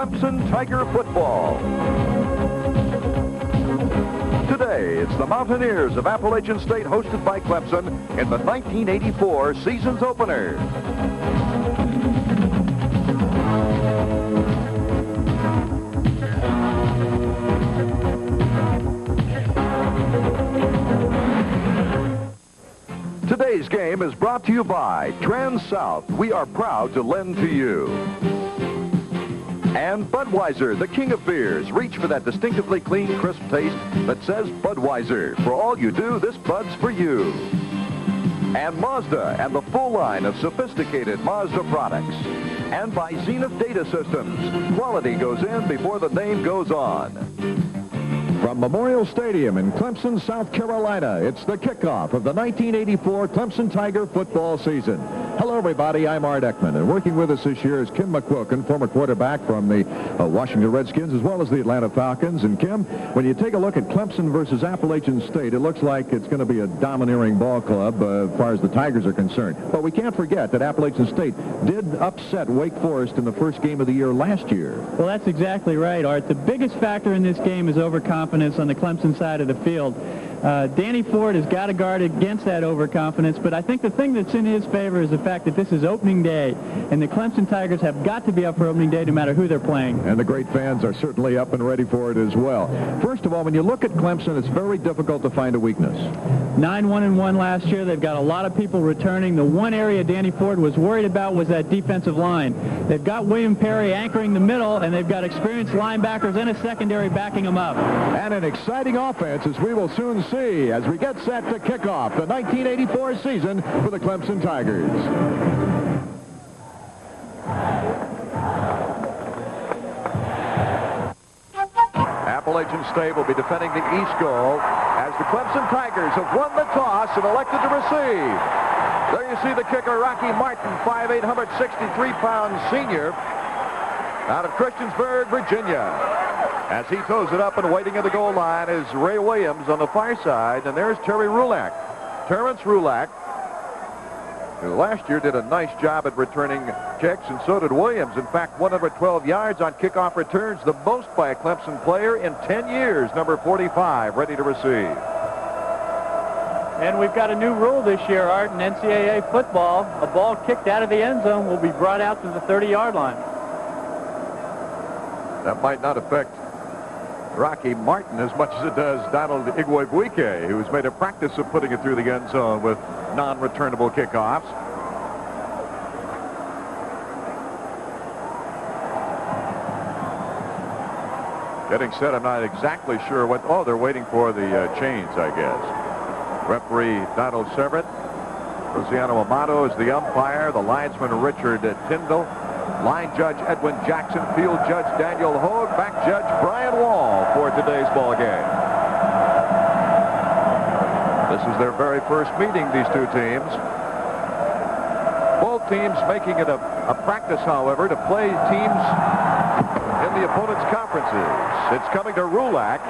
Clemson Tiger football. Today, it's the Mountaineers of Appalachian State hosted by Clemson in the 1984 season's opener. Today's game is brought to you by Trans-South. We are proud to lend to you. And Budweiser, the king of beers. Reach for that distinctively clean, crisp taste that says Budweiser. For all you do, this Bud's for you. And Mazda and the full line of sophisticated Mazda products. And by Zenith Data Systems. Quality goes in before the name goes on. From Memorial Stadium in Clemson, South Carolina, it's the kickoff of the 1984 Clemson Tiger football season. Hello, everybody. I'm Art Eckman, and working with us this year is Kim McQuilkin, former quarterback from the Washington Redskins, as well as the Atlanta Falcons. And, Kim, when you take a look at Clemson versus Appalachian State, it looks like it's going to be a domineering ball club as far as the Tigers are concerned. But we can't forget that Appalachian State did upset Wake Forest in the first game of the year last year. Well, that's exactly right, Art. The biggest factor in this game is overconfidence on the Clemson side of the field. Danny Ford has got to guard against that overconfidence, but I think the thing that's in his favor is the fact that this is opening day, and the Clemson Tigers have got to be up for opening day no matter who they're playing. And the great fans are certainly up and ready for it as well. First of all, when you look at Clemson, it's very difficult to find a weakness. 9-1-1 last year. They've got a lot of people returning. The one area Danny Ford was worried about was that defensive line. They've got William Perry anchoring the middle, and they've got experienced linebackers and a secondary backing them up. And an exciting offense, as we will soon see as we get set to kick off the 1984 season for the Clemson Tigers. Appalachian State will be defending the East goal as the Clemson Tigers have won the toss and elected to receive. There you see the kicker, Rocky Martin, 5'8", 163-pound senior out of Christiansburg, Virginia. As he throws it up and waiting at the goal line is Ray Williams on the far side, and there's Terry Rulak. Terrence Rulak, who last year did a nice job at returning kicks, and so did Williams. In fact, 112 yards on kickoff returns, the most by a Clemson player in 10 years. Number 45, ready to receive. And we've got a new rule this year, Art, in NCAA football. A ball kicked out of the end zone will be brought out to the 30-yard line. That might not affect Rocky Martin as much as it does Donald Igwebuike, who's made a practice of putting it through the end zone with non-returnable kickoffs. Getting set, I'm not exactly sure what... Oh, they're waiting for the chains, I guess. Referee Donald Severt. Rosiano Amato is the umpire. The linesman Richard Tyndall. Line judge Edwin Jackson, field judge Daniel Hogue, back judge Brian Wall for today's ball game. This is their very first meeting, these two teams. Both teams making it a practice, however, to play teams in the opponent's conferences. It's coming to Rulak,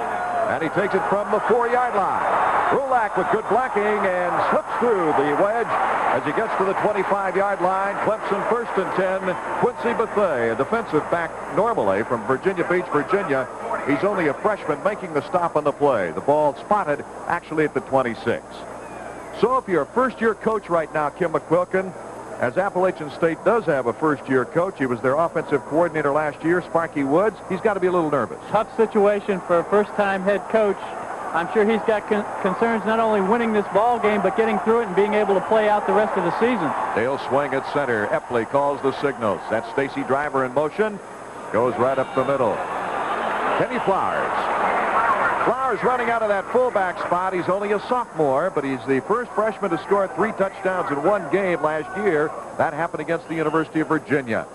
and he takes it from the 4-yard line. Rulak with good blocking and slips through the wedge as he gets to the 25-yard line. Clemson first and 10. Quincy Bethea, a defensive back normally from Virginia Beach, Virginia. He's only a freshman making the stop on the play. The ball spotted actually at the 26. So if you're a first-year coach right now, Kim McQuilkin, as Appalachian State does have a first-year coach, he was their offensive coordinator last year, Sparky Woods, he's got to be a little nervous. Tough situation for a first-time head coach. I'm sure he's got concerns not only winning this ball game, but getting through it and being able to play out the rest of the season. They'll swing at center. Epley calls the signals. That's Stacy Driver in motion. Goes right up the middle. Kenny Flowers. Flowers running out of that fullback spot. He's only a sophomore, but he's the first freshman to score 3 touchdowns in one game last year. That happened against the University of Virginia.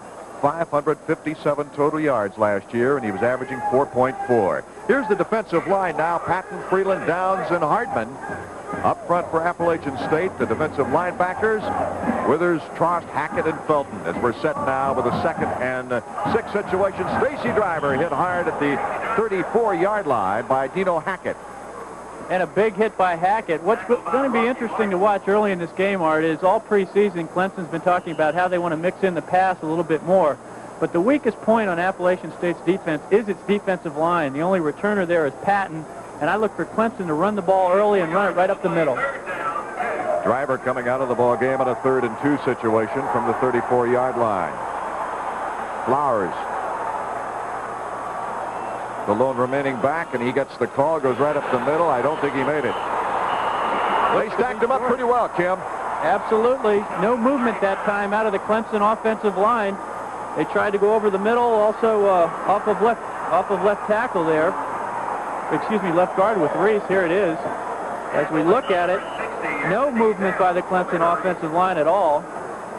557 total yards last year, and he was averaging 4.4. Here's the defensive line now. Patton, Freeland, Downs, and Hardman. Up front for Appalachian State, the defensive linebackers, Withers, Trost, Hackett, and Felton. As we're set now with a 2nd and 6 situation. Stacy Driver hit hard at the 34-yard line by Dino Hackett. And a big hit by Hackett. What's going to be interesting to watch early in this game, Art, is all preseason Clemson's been talking about how they want to mix in the pass a little bit more. But the weakest point on Appalachian State's defense is its defensive line. The only returner there is Patton, and I look for Clemson to run the ball early and run it right up the middle. Driver coming out of the ball game in a 3rd and 2 situation from the 34-yard line. Flowers, the lone remaining back, and he gets the call, goes right up the middle. I don't think he made it. They stacked him up pretty well, Kim. Absolutely. No movement that time out of the Clemson offensive line. They tried to go over the middle, also off of left tackle there. Excuse me, left guard with Reese. Here it is. As we look at it, no movement by the Clemson offensive line at all,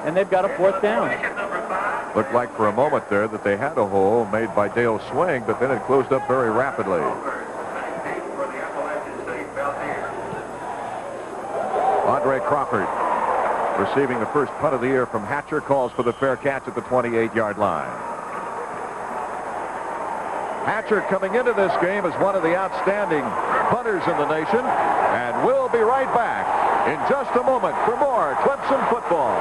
and they've got a 4th down. Looked like for a moment there that they had a hole made by Dale Swing, but then it closed up very rapidly. Andre Crawford, receiving the first punt of the year from Hatcher, calls for the fair catch at the 28-yard line. Hatcher coming into this game as one of the outstanding punters in the nation, and we'll be right back in just a moment for more Clemson football.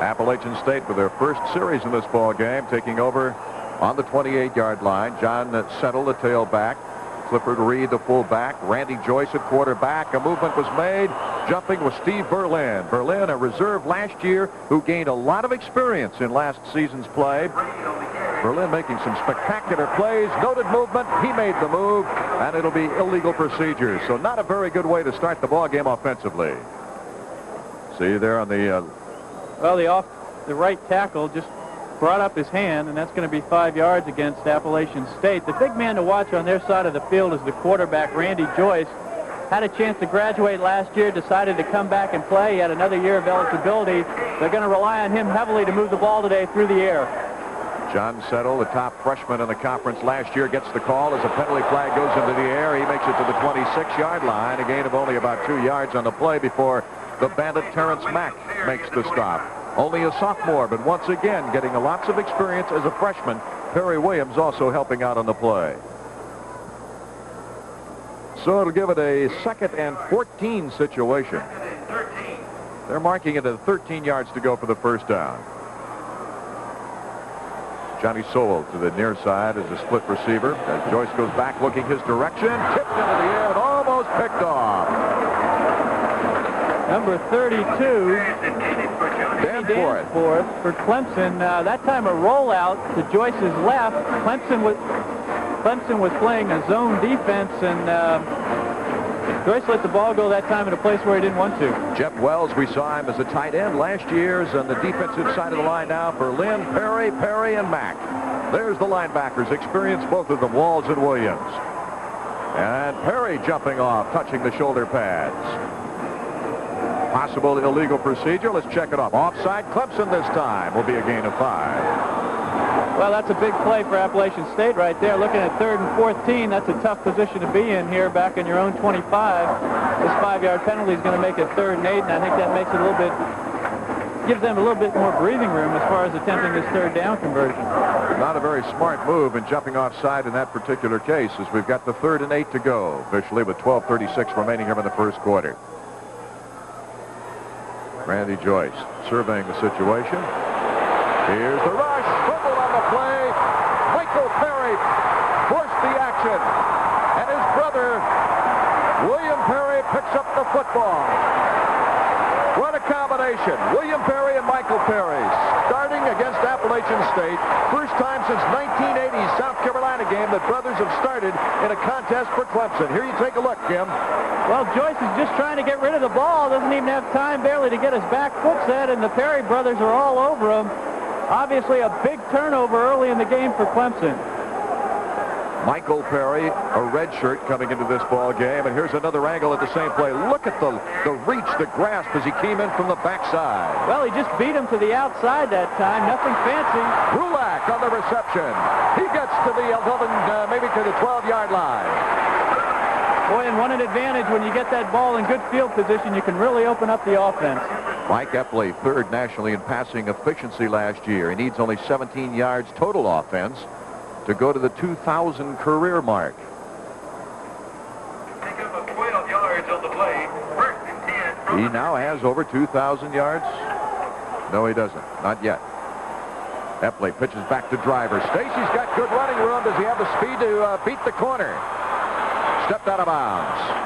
Appalachian State with their first series in this ball game, taking over on the 28-yard line. John Settle, the tailback. Clifford Reed, the fullback. Randy Joyce at quarterback. A movement was made. Jumping was Steve Berlin. Berlin, a reserve last year who gained a lot of experience in last season's play. Berlin making some spectacular plays. Noted movement. He made the move, and it'll be illegal procedures. So not a very good way to start the ball game offensively. See there on the... Well, the right tackle just brought up his hand, and that's going to be 5 yards against Appalachian State. The big man to watch on their side of the field is the quarterback, Randy Joyce. Had a chance to graduate last year, decided to come back and play. He had another year of eligibility. They're going to rely on him heavily to move the ball today through the air. John Settle, the top freshman in the conference last year, gets the call as a penalty flag goes into the air. He makes it to the 26-yard line, a gain of only about 2 yards on the play before the bandit Terrence Mack makes the stop. Only a sophomore, but once again getting lots of experience as a freshman. Perry Williams also helping out on the play. So it'll give it a 2nd and 14 situation. They're marking it at 13 yards to go for the first down. Johnny Sowell to the near side as a split receiver. As Joyce goes back looking his direction. Tipped into the air and almost picked off. Number 32, Danforth for Clemson. That time a rollout to Joyce's left. Clemson was playing a zone defense, and Joyce let the ball go that time in a place where he didn't want to. Jeff Wells, we saw him as a tight end last year's on the defensive side of the line now for Lynn, Perry, and Mack. There's the linebackers, experienced both of them, Walls and Williams. And Perry jumping off, touching the shoulder pads. Possible illegal procedure. Let's check it off. Offside. Clemson this time will be a gain of 5. Well, that's a big play for Appalachian State right there. Looking at 3rd and 14, that's a tough position to be in here back in your own 25. This 5-yard penalty is going to make it 3rd and 8, and I think that makes it gives them a little bit more breathing room as far as attempting this 3rd down conversion. Not a very smart move in jumping offside in that particular case, as we've got the 3rd and 8 to go officially with 12:36 remaining here in the first quarter. Randy Joyce surveying the situation. Here's the rush. Fumble on the play. Michael Perry forced the action. And his brother, William Perry, picks up the football. What a combination. William Perry and Michael Perry starting against Appalachian State. First time since 1980 South Carolina game that brothers have started in a contest for Clemson. Here you take a look, Kim. Well, Joyce is just trying to get rid of the ball. Doesn't even have time barely to get his back foot set, and the Perry brothers are all over him. Obviously a big turnover early in the game for Clemson. Michael Perry, a red shirt coming into this ball game, and here's another angle at the same play. Look at the reach, the grasp as he came in from the backside. Well, he just beat him to the outside that time. Nothing fancy. Brulak on the reception. He gets to the 11, maybe to the 12-yard line. Boy, and what an advantage when you get that ball in good field position. You can really open up the offense. Mike Epley, 3rd nationally in passing efficiency last year. He needs only 17 yards total offense to go to the 2,000 career mark. Pick up a 12 yards on the play. 1st and 10. He now has over 2,000 yards. No, he doesn't. Not yet. Epley pitches back to Driver. Stacy's got good running room. Does he have the speed to beat the corner? Stepped out of bounds.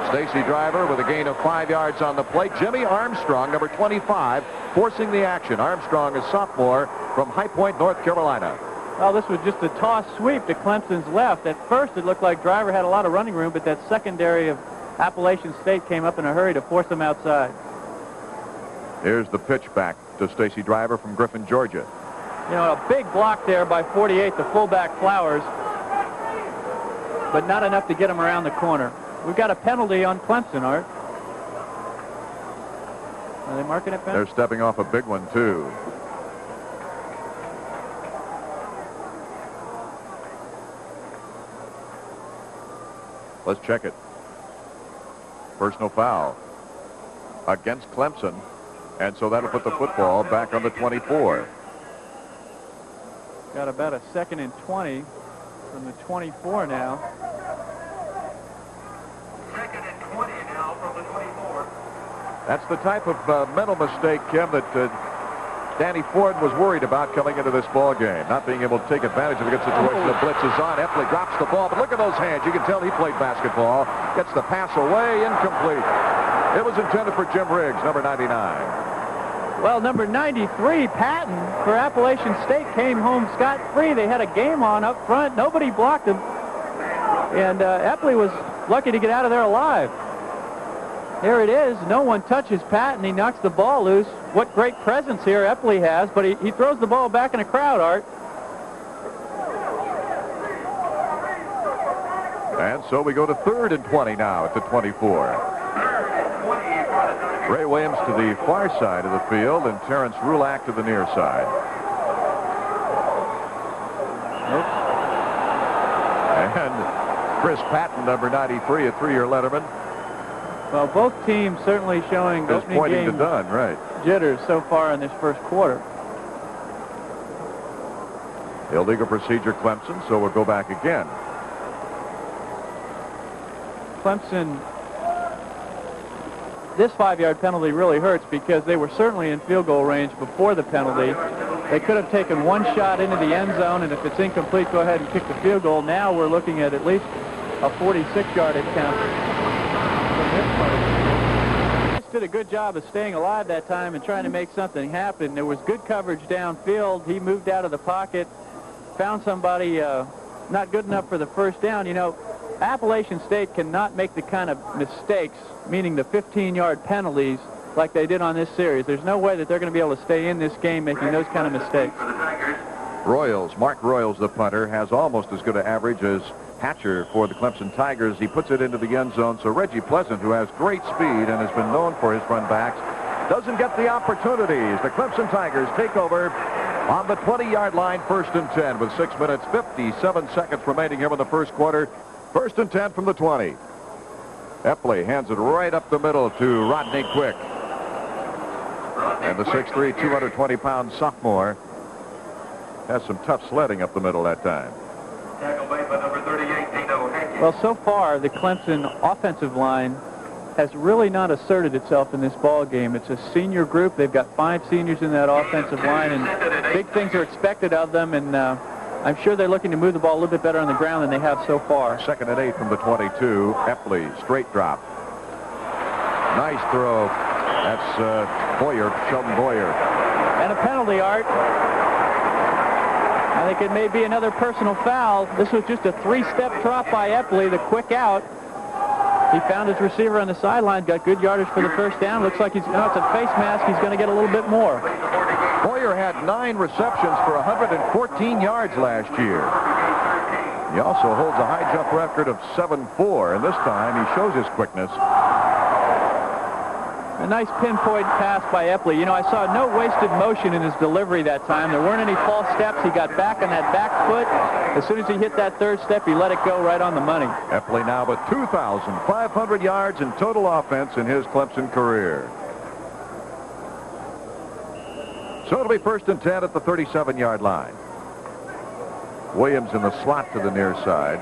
Stacy Driver with a gain of 5 yards on the play. Jimmy Armstrong, number 25, forcing the action. Armstrong is sophomore from High Point, North Carolina. Well, this was just a toss sweep to Clemson's left. At first, it looked like Driver had a lot of running room, but that secondary of Appalachian State came up in a hurry to force him outside. Here's the pitch back to Stacy Driver from Griffin, Georgia. You know, a big block there by 48, the fullback Flowers, but not enough to get him around the corner. We've got a penalty on Clemson, Art. Are they marking it, Ben? They're stepping off a big one, too. Let's check it. Personal foul against Clemson. And so that'll put the football back on the 24. Got about a 2nd and 20 from the 24 now. 2nd and 20 now from the 24. That's the type of mental mistake, Kim, that Danny Ford was worried about coming into this ball game. Not being able to take advantage of a good situation. The blitz is on. Epley drops the ball, but look at those hands. You can tell he played basketball. Gets the pass away, incomplete. It was intended for Jim Riggs, number 99. Well, number 93, Patton, for Appalachian State, came home scot-free. They had a game on up front. Nobody blocked him. And Epley was lucky to get out of there alive. There it is. No one touches Patton. He knocks the ball loose. What great presence here Epley has, but he throws the ball back in a crowd, Art. And so we go to 3rd and 20 now at the 24. Ray Williams to the far side of the field and Terrence Rulak to the near side. And Chris Patton, number 93, a 3-year letterman. Well, both teams certainly showing Is opening pointing game to Dunn, right. jitters so far in this first quarter. Illegal procedure, Clemson, so we'll go back again. Clemson, this 5-yard penalty really hurts because they were certainly in field goal range before the penalty. They could have taken one shot into the end zone, and if it's incomplete, go ahead and kick the field goal. Now we're looking at least a 46-yard attempt from this play. He just did a good job of staying alive that time and trying to make something happen. There was good coverage downfield. He moved out of the pocket, found somebody not good enough for the first down. You know, Appalachian State cannot make the kind of mistakes, meaning the 15-yard penalties, like they did on this series. There's no way that they're going to be able to stay in this game making those kind of mistakes. Royals, Mark Royals, the punter, has almost as good an average as Hatcher for the Clemson Tigers. He puts it into the end zone, so Reggie Pleasant, who has great speed and has been known for his run backs, doesn't get the opportunities. The Clemson Tigers take over on the 20-yard line, 1st and 10, with 6 minutes, 57 seconds remaining here in the first quarter. 1st and 10 from the 20. Epley hands it right up the middle to Rodney Quick. And the 6'3", 220-pound sophomore has some tough sledding up the middle that time. Well, so far, the Clemson offensive line has really not asserted itself in this ball game. It's a senior group. They've got 5 seniors in that offensive line, and big things are expected of them, and I'm sure they're looking to move the ball a little bit better on the ground than they have so far. 2nd and 8 from the 22. Epley, straight drop. Nice throw. That's Boyer, Sheldon Boyer. And a penalty, Art. I think it may be another personal foul. This was just a 3-step drop by Epley, the quick out. He found his receiver on the sideline, got good yardage for the first down. Looks like it's a face mask. He's going to get a little bit more. Boyer had 9 receptions for 114 yards last year. He also holds a high jump record of 7.4, and this time he shows his quickness. A nice pinpoint pass by Epley. You know, I saw no wasted motion in his delivery that time. There weren't any false steps. He got back on that back foot. As soon as he hit that 3rd step, he let it go right on the money. Epley now with 2,500 yards in total offense in his Clemson career. So it'll be 1st and 10 at the 37-yard line. Williams in the slot to the near side.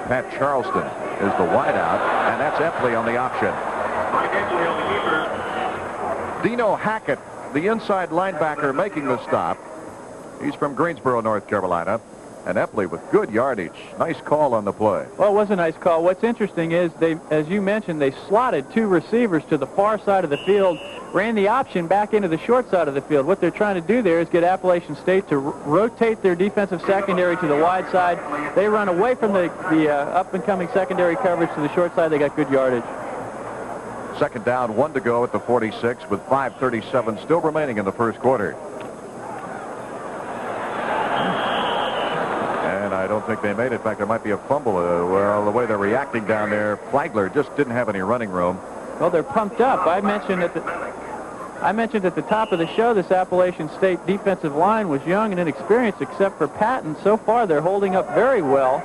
Pat Charleston is the wideout. And that's Epley on the option. Mike Epley on the keeper. Dino Hackett, the inside linebacker, making the stop. He's from Greensboro, North Carolina. And Epley with good yardage. Nice call on the play. Well, it was a nice call. What's interesting is they, as you mentioned, they slotted 2 receivers to the far side of the field, ran the option back into the short side of the field. What they're trying to do there is get Appalachian State to rotate their defensive secondary to the wide side. They run away from the up-and-coming secondary coverage to the short side. They got good yardage. Second down, 1 to go at the 46 with 5:37 still remaining in the first quarter. I don't think they made it. In fact, there might be a fumble. Well, the way they're reacting down there, Flagler just didn't have any running room. Well, they're pumped up. I mentioned at the top of the show this Appalachian State defensive line was young and inexperienced except for Patton. So far, they're holding up very well.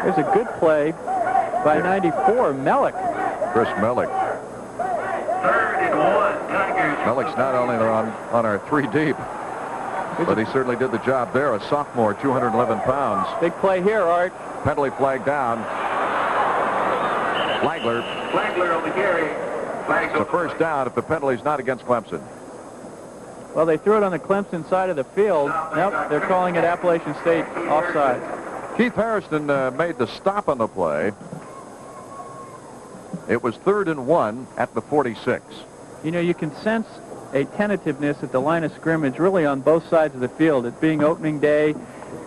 There's a good play by 94, Mellick. Chris Mellick. 3rd and 1. Tigers. Mellick's not only on our 3 deep, but he certainly did the job there. A sophomore, 211 pounds. Big play here, Art. Penalty flag down. Flagler. Flagler on the carry. Flags It's a first down if the penalty's not against Clemson. Well, they threw it on the Clemson side of the field. Nope, they're calling it Appalachian State offside. Keith Harrison made the stop on the play. It was 3rd and 1 at the 46. You know, you can sense a tentativeness at the line of scrimmage really on both sides of the field. It being opening day,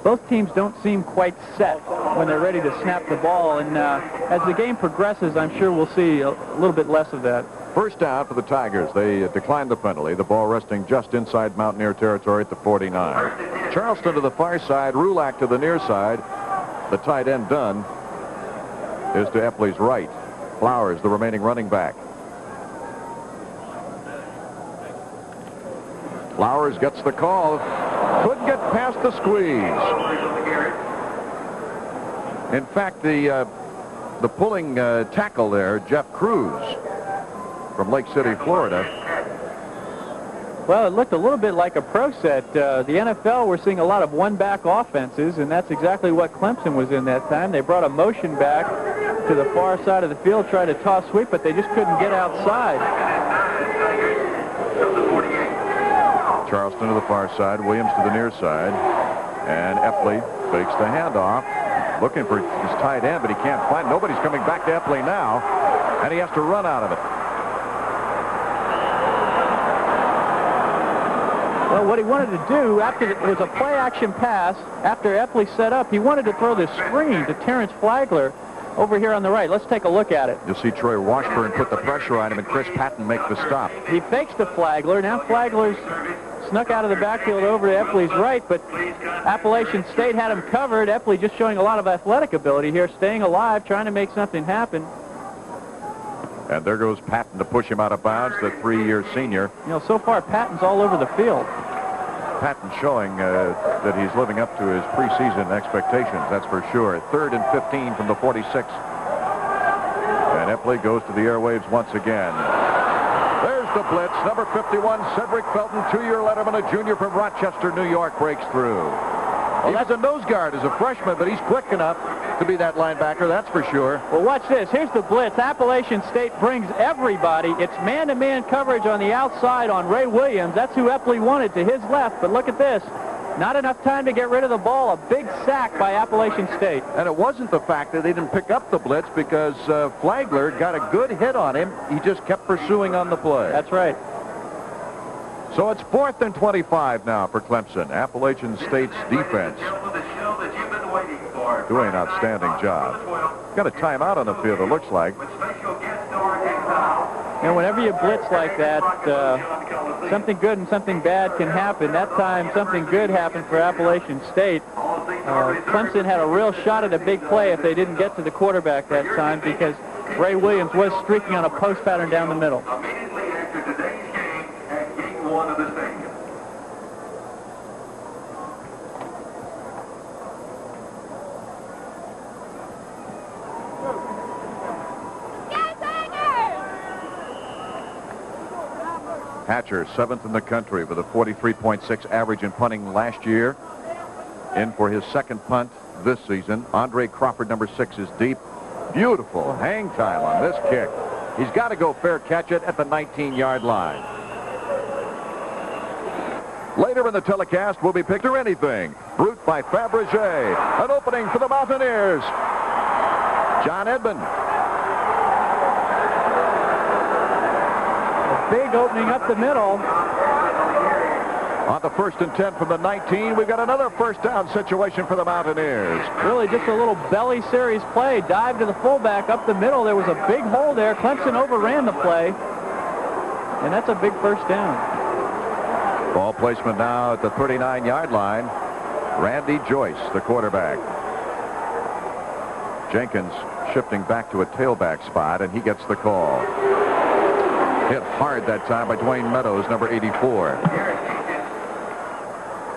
both teams don't seem quite set when they're ready to snap the ball, and as the game progresses, I'm sure we'll see a little bit less of that. First down for the Tigers. They declined the penalty. The ball resting just inside Mountaineer territory at the 49. Charleston to the far side, Rulak to the near side. The tight end Dunn is to Epley's right. Flowers, the remaining running back. Flowers gets the call. Couldn't get past the squeeze. In fact, the pulling tackle there, Jeff Cruz from Lake City, Florida. Well, it looked a little bit like a pro set. The NFL, we're seeing a lot of one-back offenses, and that's exactly what Clemson was in that time. They brought a motion back to the far side of the field, tried to toss sweep, but they just couldn't get outside. Charleston to the far side, Williams to the near side, and Epley fakes the handoff, looking for his tight end, but he can't find. Nobody's coming back to Epley now, and he has to run out of it. Well, what he wanted to do after it was a play-action pass, after Epley set up, he wanted to throw the screen to Terrence Flagler over here on the right. Let's take a look at it. You'll see Troy Washburn put the pressure on him, and Chris Patton make the stop. He fakes to Flagler. Now Flagler's snuck out of the backfield over to Epley's right, but Appalachian State had him covered. Epley just showing a lot of athletic ability here, staying alive, trying to make something happen. And there goes Patton to push him out of bounds, the 3-year senior. You know, so far Patton's all over the field. Patton showing that he's living up to his preseason expectations, that's for sure. 3rd and 15 from the 46. And Epley goes to the airwaves once again. There's the blitz. Number 51, Cedric Felton, 2-year letterman, a junior from Rochester, New York, breaks through. He was a nose guard as a freshman, but he's quick enough to be that linebacker, that's for sure. Well, watch this. Here's the blitz. Appalachian State brings everybody. It's man-to-man coverage on the outside on Ray Williams. That's who Epley wanted to his left, but look at this. Not enough time to get rid of the ball. A big sack by Appalachian State. And it wasn't the fact that they didn't pick up the blitz because Flagler got a good hit on him. He just kept pursuing on the play. That's right. So it's 4th and 25 now for Clemson. Appalachian State's defense doing an outstanding job. Got a timeout on the field, it looks like. And whenever you blitz like that, something good and something bad can happen. That time, something good happened for Appalachian State. Clemson had a real shot at a big play if they didn't get to the quarterback that time because Ray Williams was streaking on a post pattern down the middle. Immediately after today's game at Gate 1 of the stadium. Hatcher, 7th in the country with a 43.6 average in punting last year. In for his second punt this season. Andre Crawford, number 6, is deep. Beautiful hang time on this kick. He's got to go fair catch it at the 19-yard line. Later in the telecast, will be picked or anything. Brute by Fabergé. An opening for the Mountaineers. John Edmond. A big opening up the middle. On the 1st and 10 from the 19, we've got another first down situation for the Mountaineers. Really just a little belly series play. Dive to the fullback up the middle. There was a big hole there. Clemson overran the play. And that's a big first down. Ball placement now at the 39-yard line. Randy Joyce, the quarterback. Jenkins shifting back to a tailback spot, and he gets the call. Hit hard that time by Dwayne Meadows, number 84.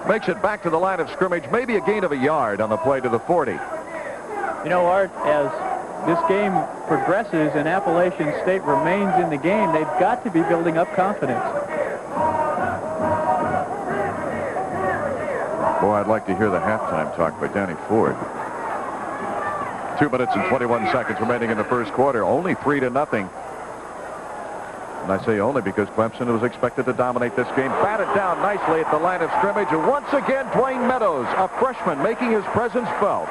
Makes it back to the line of scrimmage, maybe a gain of a yard on the play to the 40. You know, Art, as this game progresses and Appalachian State remains in the game, they've got to be building up confidence. Boy, I'd like to hear the halftime talk by Danny Ford. 2 minutes and 21 seconds remaining in the first quarter. Only 3-0. And I say only because Clemson was expected to dominate this game. Batted down nicely at the line of scrimmage. And once again, Dwayne Meadows, a freshman, making his presence felt.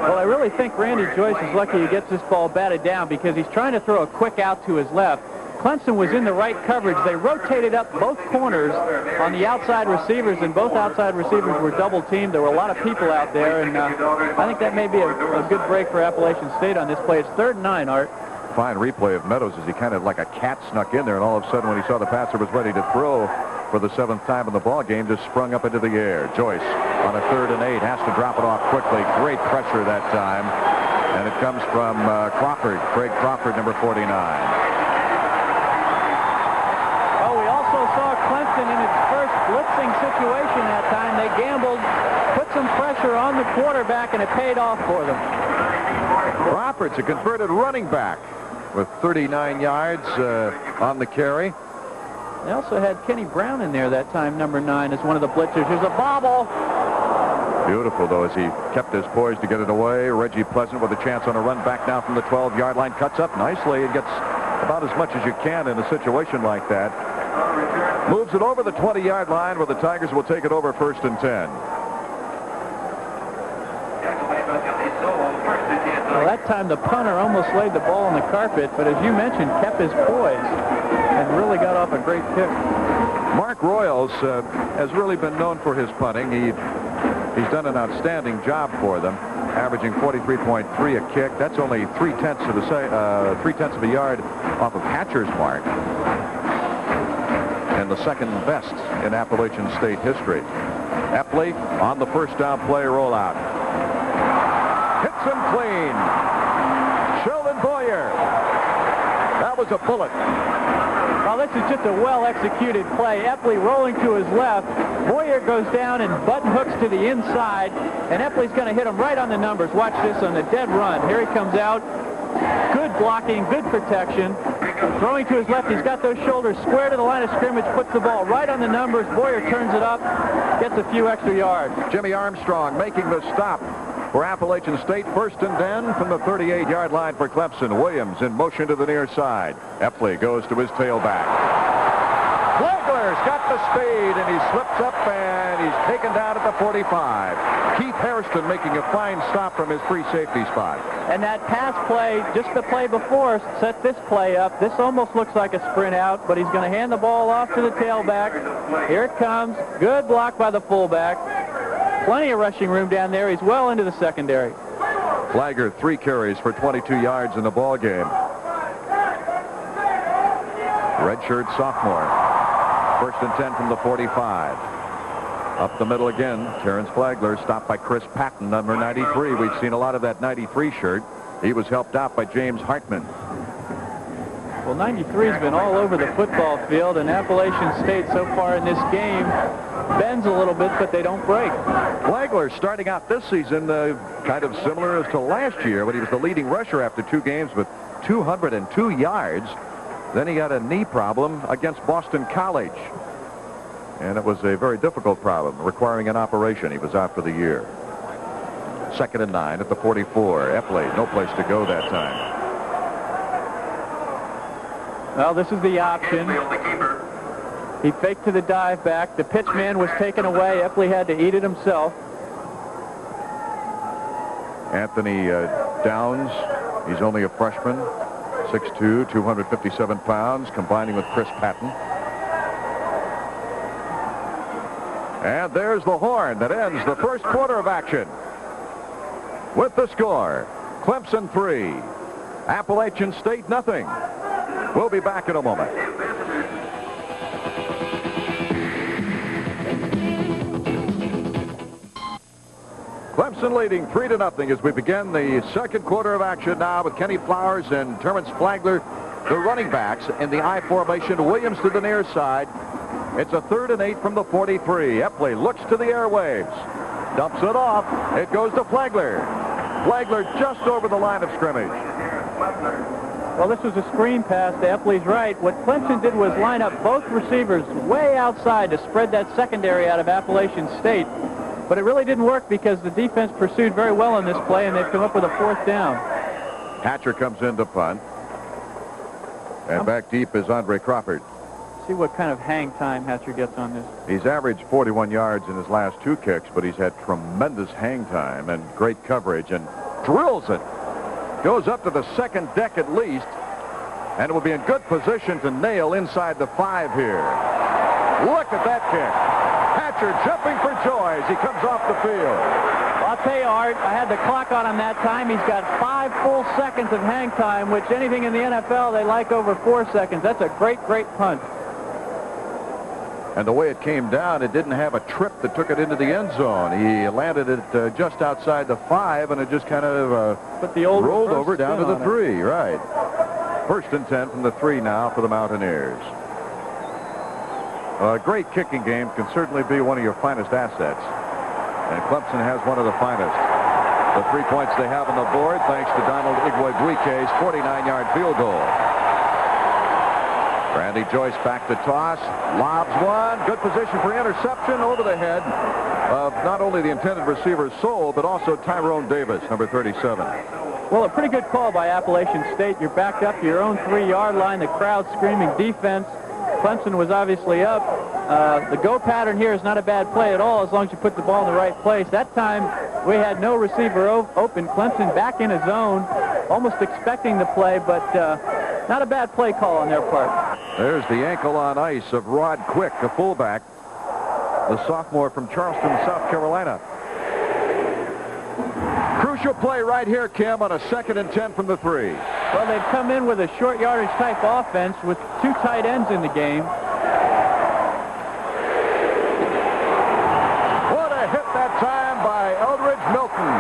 Well, I really think Randy Joyce is lucky he gets this ball batted down because he's trying to throw a quick out to his left. Clemson was in the right coverage. They rotated up both corners on the outside receivers, and both outside receivers were double-teamed. There were a lot of people out there, and I think that may be a good break for Appalachian State on this play. It's 3rd and 9, Art. Fine replay of Meadows as he kind of like a cat snuck in there, and all of a sudden when he saw the passer was ready to throw for the 7th time in the ball game, just sprung up into the air. Joyce on a 3rd and 8 has to drop it off quickly. Great pressure that time, and it comes from Crawford, Craig Crawford, number 49. Oh, we also saw Clemson in its first blitzing situation that time. They gambled, put some pressure on the quarterback, and it paid off for them. Crawford's a converted running back with 39 yards on the carry. They also had Kenny Brown in there that time, number 9, as one of the blitzers. Here's a bobble. Beautiful, though, as he kept his poise to get it away. Reggie Pleasant with a chance on a run back now from the 12-yard line. Cuts up nicely and gets about as much as you can in a situation like that. Moves it over the 20-yard line where the Tigers will take it over 1st and 10. Well, that time the punter almost laid the ball on the carpet, but as you mentioned, kept his poise and really got off a great kick. Mark Royals has really been known for his punting. He's done an outstanding job for them, averaging 43.3 a kick. That's only 3/10 of a yard off of Hatcher's mark, and the 2nd best in Appalachian State history. Epley on the first down play rollout. Hits him clean. Sheldon Boyer. That was a bullet. Well, this is just a well-executed play. Epley rolling to his left. Boyer goes down and button hooks to the inside, and Epley's going to hit him right on the numbers. Watch this on the dead run. Here he comes out. Good blocking, good protection. Throwing to his left, he's got those shoulders square to the line of scrimmage, puts the ball right on the numbers. Boyer turns it up, gets a few extra yards. Jimmy Armstrong making the stop for Appalachian State. 1st and 10 from the 38-yard line for Clemson. Williams in motion to the near side. Epley goes to his tailback. Flagler's got the speed, and he slips up, and he's taken down at the 45. Keith Hairston making a fine stop from his free safety spot. And that pass play, just the play before, set this play up. This almost looks like a sprint out, but he's going to hand the ball off to the tailback. Here it comes. Good block by the fullback. Plenty of rushing room down there. He's well into the secondary. Flagler 3 carries for 22 yards in the ball game. Redshirt sophomore. 1st and 10 from the 45. Up the middle again. Terrence Flagler stopped by Chris Patton, number 93. We've seen a lot of that 93 shirt. He was helped out by James Hartman. Well, 93's been all over the football field, and Appalachian State so far in this game bends a little bit, but they don't break. Flagler starting out this season kind of similar as to last year when he was the leading rusher after 2 games with 202 yards. Then he had a knee problem against Boston College, and it was a very difficult problem requiring an operation. He was out for the year. 2nd and 9 at the 44. Epley, no place to go that time. Well, this is the option. He faked to the dive back. The pitch man was taken away. Epley had to eat it himself. Anthony Downs, he's only a freshman, 6'2", 257 pounds, combining with Chris Patton. And there's the horn that ends the first quarter of action. With the score, Clemson 3, Appalachian State nothing. We'll be back in a moment. Clemson leading 3-0 as we begin the second quarter of action now with Kenny Flowers and Terrence Flagler, the running backs in the I formation. Williams to the near side. It's a 3rd and 8 from the 43. Epley looks to the airwaves. Dumps it off. It goes to Flagler. Flagler just over the line of scrimmage. Well, this was a screen pass to Epley's right. What Clemson did was line up both receivers way outside to spread that secondary out of Appalachian State. But it really didn't work because the defense pursued very well on this play, and they've come up with a 4th down. Hatcher comes in to punt. And back deep is Andre Crawford. See what kind of hang time Hatcher gets on this. He's averaged 41 yards in his last 2 kicks, but he's had tremendous hang time and great coverage and drills it. Goes up to the 2nd deck at least, and will be in good position to nail inside the 5 here. Look at that kick. Hatcher jumping for joy as he comes off the field. Well, I'll tell you, Art, I had the clock on him that time. He's got 5 full seconds of hang time, which anything in the NFL, they like over 4 seconds. That's a great, great punt. And the way it came down, it didn't have a trip that took it into the end zone. He landed it just outside the 5, and it just kind of rolled over down to the 3. Right. 1st and 10 from the 3 now for the Mountaineers. A great kicking game can certainly be one of your finest assets. And Clemson has one of the finest. The 3 points they have on the board thanks to Donald Igwebuike's 49-yard field goal. Randy Joyce back to toss. Lobs one. Good position for interception over the head of not only the intended receiver Soule, but also Tyrone Davis, number 37. Well, a pretty good call by Appalachian State. You're backed up to your own 3-yard line. The crowd screaming defense. Clemson was obviously up. The go pattern here is not a bad play at all as long as you put the ball in the right place. That time we had no receiver open. Clemson back in a zone, almost expecting the play, but not a bad play call on their part. There's the ankle on ice of Rod Quick, the fullback, the sophomore from Charleston, South Carolina. Crucial play right here, Kim, on a 2nd and 10 from the 3. Well, they've come in with a short yardage type offense with 2 tight ends in the game. What a hit that time by Eldridge Milton.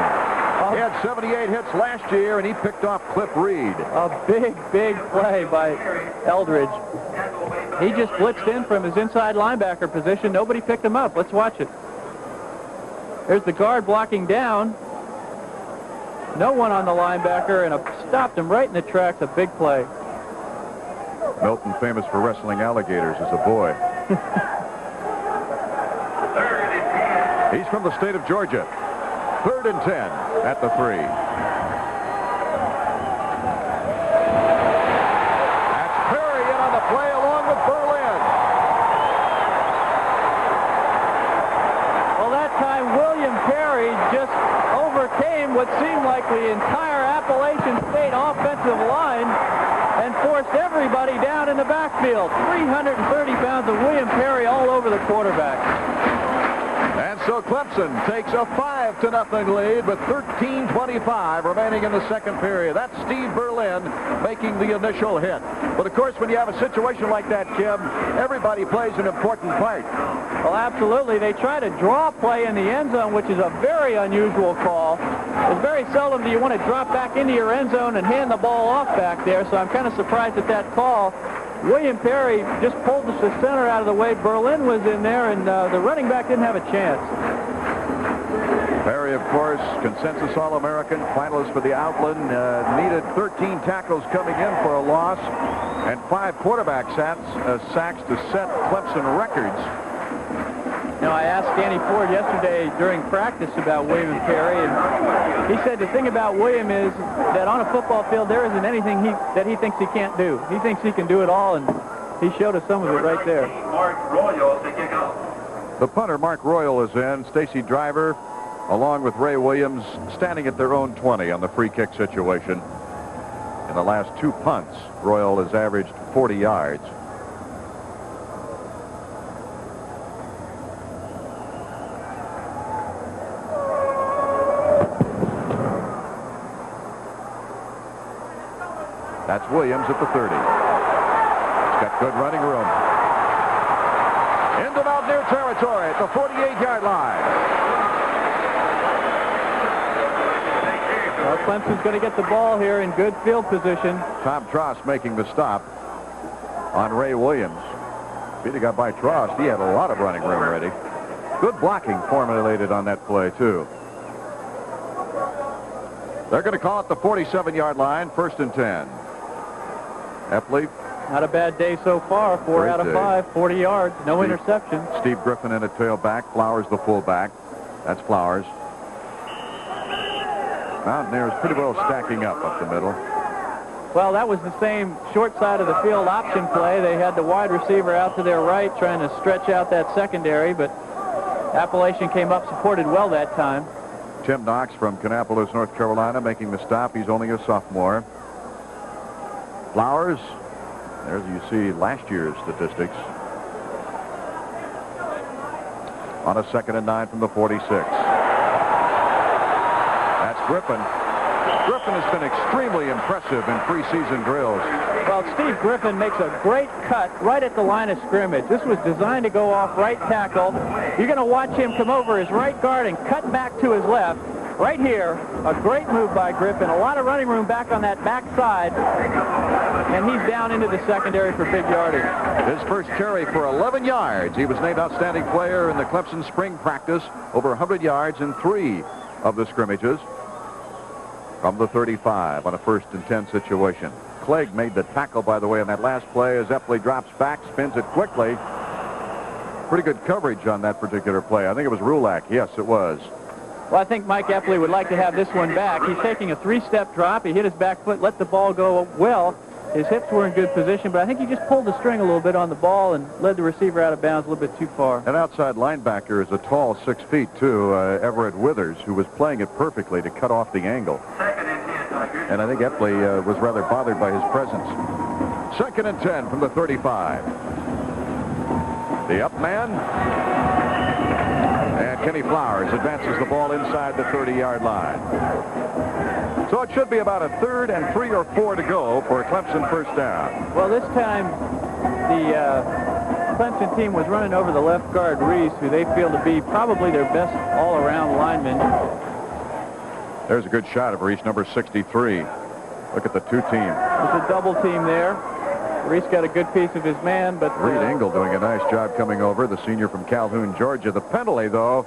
He had 78 hits last year, and he picked off Cliff Reed. A big, big play by Eldridge. He just blitzed in from his inside linebacker position. Nobody picked him up. Let's watch it. There's the guard blocking down. No one on the linebacker, and stopped him right in the tracks. A big play. Milton, famous for wrestling alligators as a boy. He's from the state of Georgia. 3rd and 10 at the 3. That's Perry in on the play along with Berlin. Well, that time William Perry just overcame what seemed like the entire Appalachian State offensive line and forced everybody down in the backfield. 330 pounds of William Perry all over the quarterback. And so Clemson takes a 5-0 lead with 13:25 remaining in the second period. That's Steve Berlin making the initial hit. But of course, when you have a situation like that, Kim, everybody plays an important part. Well, absolutely. They try to draw play in the end zone, which is a very unusual call. It's very seldom do you want to drop back into your end zone and hand the ball off back there, so I'm kind of surprised at that call. William Perry just pulled the center out of the way. Berlin was in there, and the running back didn't have a chance. Perry, of course, consensus All-American, finalist for the Outland, needed 13 tackles coming in for a loss and 5 quarterback sacks to set Clemson records. You know, I asked Danny Ford yesterday during practice about William and Perry, and he said the thing about William is that on a football field there isn't anything that he thinks he can't do. He thinks he can do it all, and he showed us some of it right there. Mark Royal to kick off. The punter, Mark Royal, is in. Stacy Driver, along with Ray Williams, standing at their own 20 on the free kick situation. In the last 2 punts, Royal has averaged 40 yards. That's Williams at the 30. He's got good running room. Into Mountaineer territory at the 48-yard line. Well, Clemson's going to get the ball here in good field position. Tom Trost making the stop on Ray Williams. Beat a guy by Trost. He had a lot of running room already. Good blocking formulated on that play, too. They're going to call it the 47-yard line, 1st and 10. Epley. Not a bad day so far. 4 out of 5, 40 yards, no interception. Steve Griffin in at tailback. Flowers the fullback. That's Flowers. Mountaineers pretty well stacking up the middle. Well, that was the same short side of the field option play. They had the wide receiver out to their right trying to stretch out that secondary, but Appalachian came up, supported well that time. Tim Knox from Kannapolis, North Carolina, making the stop. He's only a sophomore. Flowers, there's you see last year's statistics. On a 2nd and 9 from the 46. That's Griffin. Griffin has been extremely impressive in preseason drills. Well, Steve Griffin makes a great cut right at the line of scrimmage. This was designed to go off right tackle. You're going to watch him come over his right guard and cut back to his left. Right here, a great move by Griffin. A lot of running room back on that back side. And he's down into the secondary for big yardage. His first carry for 11 yards. He was named outstanding player in the Clemson spring practice. Over 100 yards in 3 of the scrimmages. From the 35 on a 1st and 10 situation. Clegg made the tackle, by the way, on that last play as Epley drops back, spins it quickly. Pretty good coverage on that particular play. I think it was Rulak. Yes, it was. Well, I think Mike Epley would like to have this one back. He's taking a 3-step drop. He hit his back foot, let the ball go well. His hips were in good position, but I think he just pulled the string a little bit on the ball and led the receiver out of bounds a little bit too far. An outside linebacker is a tall 6 feet, too, Everett Withers, who was playing it perfectly to cut off the angle. And I think Epley was rather bothered by his presence. 2nd and 10 from the 35. The up man. And Kenny Flowers advances the ball inside the 30-yard line. So it should be about a 3rd and 3 or 4 to go for a Clemson first down. Well, this time the Clemson team was running over the left guard, Reese, who they feel to be probably their best all-around lineman. There's a good shot of Reese, number 63. Look at the 2 team. There's a double team there. Reese got a good piece of his man, but... Reed Engel doing a nice job coming over, the senior from Calhoun, Georgia. The penalty, though,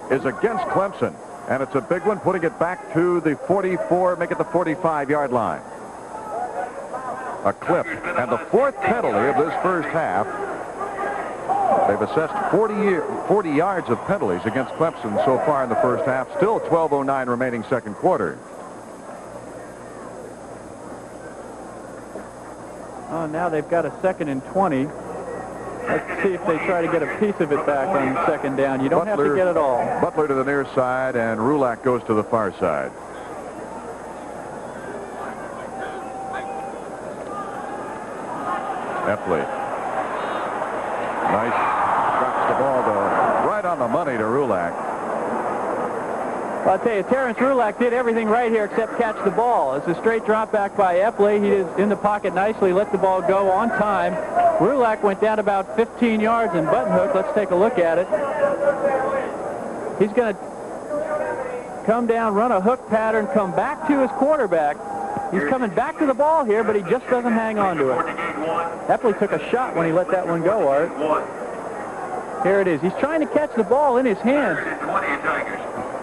is against Clemson. And it's a big one, putting it back to the 44, make it the 45-yard line. A clip. And the 4th penalty of this first half. They've assessed 40 yards of penalties against Clemson so far in the first half. Still 12:09 remaining 2nd quarter. Oh, now they've got a 2nd and 20. Let's see if they try to get a piece of it back on 2nd down. You don't have to get it all. Butler to the near side, and Rulak goes to the far side. Epley. Nice. Drops the ball right on the money to Rulak. Well, I'll tell you, Terrence Rulak did everything right here except catch the ball. It's a straight drop back by Epley. He is in the pocket nicely, let the ball go on time. Rulak went down about 15 yards in button hook. Let's take a look at it. He's going to come down, run a hook pattern, come back to his quarterback. He's coming back to the ball here, but he just doesn't hang on to it. Epley took a shot when he let that one go, Art. Here it is. He's trying to catch the ball in his hands,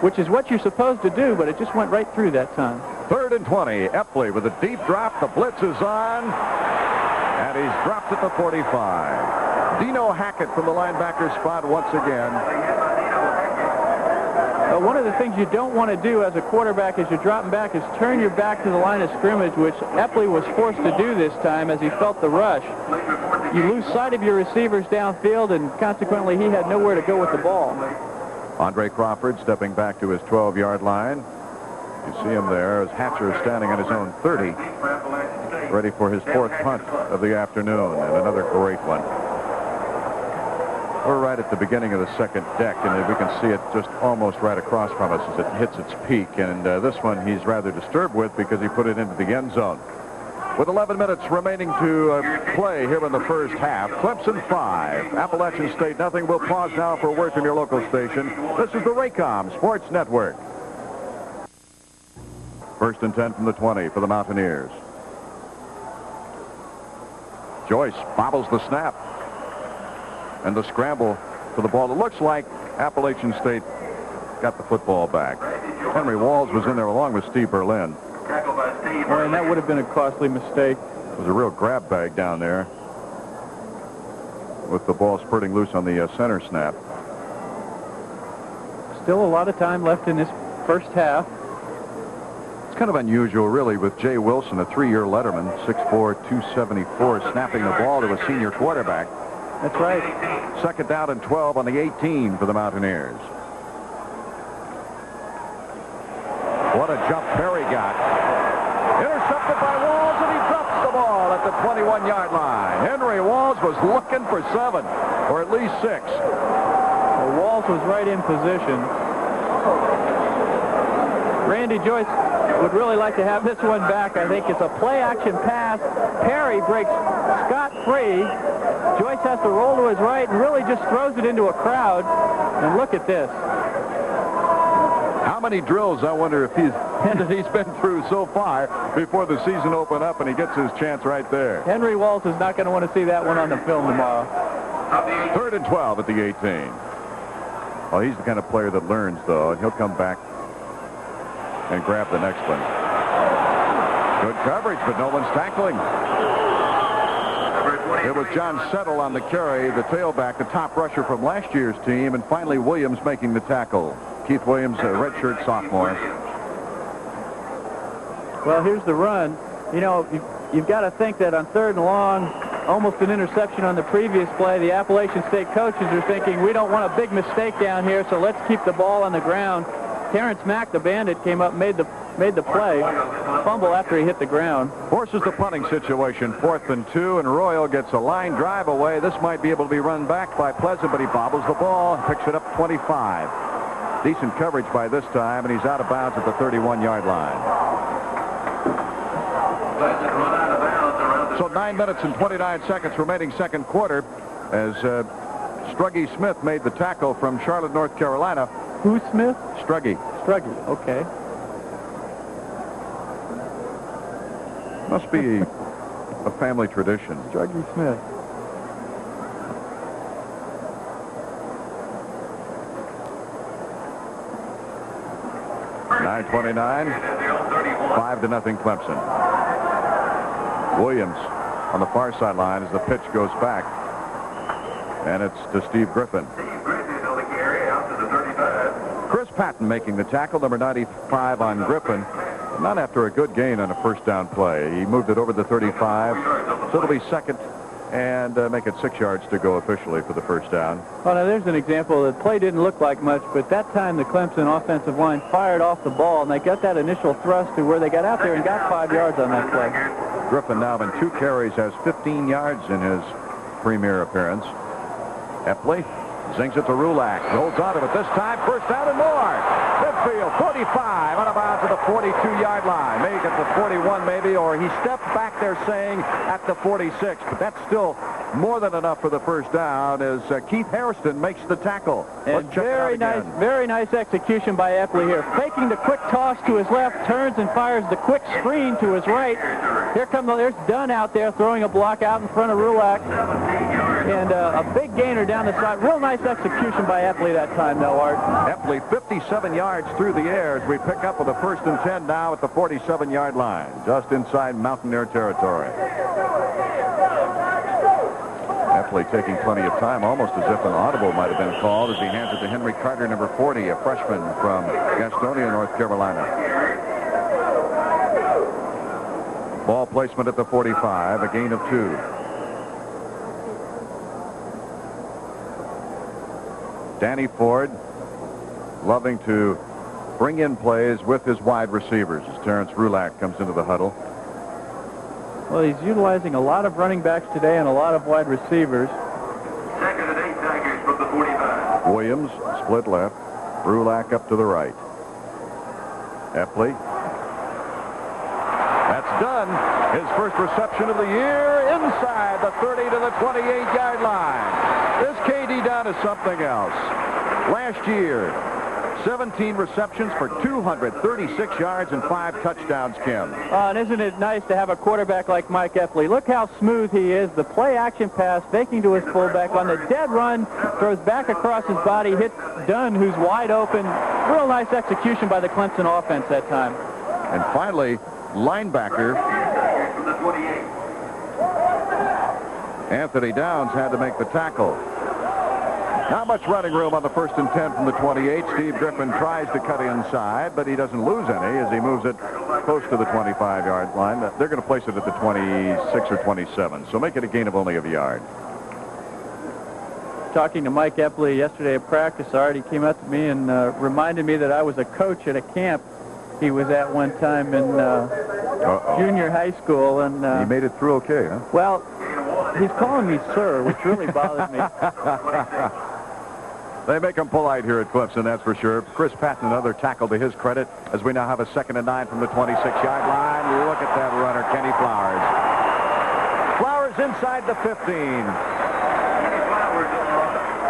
which is what you're supposed to do, but it just went right through that time. 3rd and 20. Epley with a deep drop. The blitz is on, and he's dropped at the 45. Dino Hackett from the linebacker spot once again. One of the things you don't want to do as a quarterback as you're dropping back is turn your back to the line of scrimmage, which Epley was forced to do this time as he felt the rush. You lose sight of your receivers downfield, and consequently he had nowhere to go with the ball. Andre Crawford stepping back to his 12-yard line. You see him there as Hatcher is standing on his own 30, ready for his 4th punt of the afternoon, and another great one. We're right at the beginning of the second deck, and we can see it just almost right across from us as it hits its peak. And this one he's rather disturbed with because he put it into the end zone. With 11 minutes remaining to play here in the first half, Clemson 5, Appalachian State nothing. We'll pause now for a word from your local station. This is the Raycom Sports Network. 1st and 10 from the 20 for the Mountaineers. Joyce bobbles the snap. And the scramble for the ball. It looks like Appalachian State got the football back. Henry Walls was in there along with Steve Berlin. Well, and that would have been a costly mistake. It was a real grab bag down there with the ball spurting loose on the center snap. Still a lot of time left in this first half. It's kind of unusual, really, with Jay Wilson, a 3-year letterman, 6'4", 274, snapping the ball to a senior quarterback. That's right. 2nd down and 12 on the 18 for the Mountaineers. What a jump Perry got. Intercepted by Walls, and he drops the ball at the 21-yard line. Henry Walls was looking for 7, or at least 6. Well, Walls was right in position. Randy Joyce would really like to have this one back. I think it's a play-action pass. Perry breaks Scott free. Joyce has to roll to his right and really just throws it into a crowd. And look at this. How many drills, I wonder, if he's been through so far before the season opened up, and he gets his chance right there. Henry Walls is not going to want to see that one on the film tomorrow. 3rd and 12 at the 18. Well, he's the kind of player that learns, though. He'll come back and grab the next one. Good coverage, but no one's tackling. It was John Settle on the carry, the tailback, the top rusher from last year's team, and finally Williams making the tackle. Keith Williams, a redshirt sophomore. Well, here's the run. You know, you've got to think that on 3rd and long, almost an interception on the previous play, the Appalachian State coaches are thinking, we don't want a big mistake down here, so let's keep the ball on the ground. Terrence Mack, the bandit, came up, made the play. Fumble after he hit the ground. Forces the punting situation. 4th and 2, and Royal gets a line drive away. This might be able to be run back by Pleasant, but he bobbles the ball and picks it up 25. Decent coverage by this time, and he's out of bounds at the 31-yard line. So 9 minutes and 29 seconds remaining second quarter as Struggy Smith made the tackle from Charlotte, North Carolina. Who, Smith? Struggy. Struggy, okay. Must be a family tradition. Struggy Smith. .929, 5-0 Clemson. Williams on the far sideline as the pitch goes back. And it's to Steve Griffin. Chris Patton making the tackle, number 95 on Griffin. Not after a good gain on a first down play. He moved it over the 35, so it'll be 2nd and make it 6 yards to go officially for the first down. Well, now there's an example. The play didn't look like much, but that time the Clemson offensive line fired off the ball, and they got that initial thrust to where they got out there and got 5 yards on that play. Griffin now in 2 carries has 15 yards in his premier appearance. Epley zings it to Rulak. Holds on to it this time. First down and more. Midfield, 45, out of bounds at the 42-yard line. Maybe at the 41 maybe, or he stepped back there saying at the 46. But that's still more than enough for the first down as Keith Hairston makes the tackle. And very nice execution by Epley here. Faking the quick toss to his left, turns and fires the quick screen to his right. There's Dunn out there throwing a block out in front of Rulak. And a big gainer down the side. Real nice execution by Epley that time, though, Art. Epley 57 yards through the air as we pick up with a 1st and 10 now at the 47-yard line, just inside Mountaineer territory. Epley taking plenty of time, almost as if an audible might have been called as he hands it to Henry Carter, number 40, a freshman from Gastonia, North Carolina. Ball placement at the 45, a gain of 2. Danny Ford loving to bring in plays with his wide receivers as Terrence Rulak comes into the huddle. Well, he's utilizing a lot of running backs today and a lot of wide receivers. Second and 8 Tigers from the 45. Williams split left. Rulak up to the right. Epley. That's done. His first reception of the year inside the 30 to the 28-yard line. This KD Dunn is something else. Last year, 17 receptions for 236 yards and 5 touchdowns, Kim. And isn't it nice to have a quarterback like Mike Epley? Look how smooth he is. The play-action pass, faking to his fullback. On the dead run, throws back across his body, hits Dunn, who's wide open. Real nice execution by the Clemson offense that time. And finally, linebacker From the 28. Anthony Downs had to make the tackle. Not much running room on the 1st and 10 from the 28. Steve Griffin tries to cut inside, but he doesn't lose any as he moves it close to the 25-yard line. They're going to place it at the 26 or 27, so make it a gain of only a yard. Talking to Mike Epley yesterday at practice, Art, he came up to me and reminded me that I was a coach at a camp he was at one time in junior high school. And he made it through okay, huh? Well, he's calling me sir, which really bothers me. They make him polite here at Clemson, that's for sure. Chris Patton, another tackle to his credit, as we now have a 2nd and 9 from the 26-yard line. Look at that runner, Kenny Flowers. Flowers inside the 15.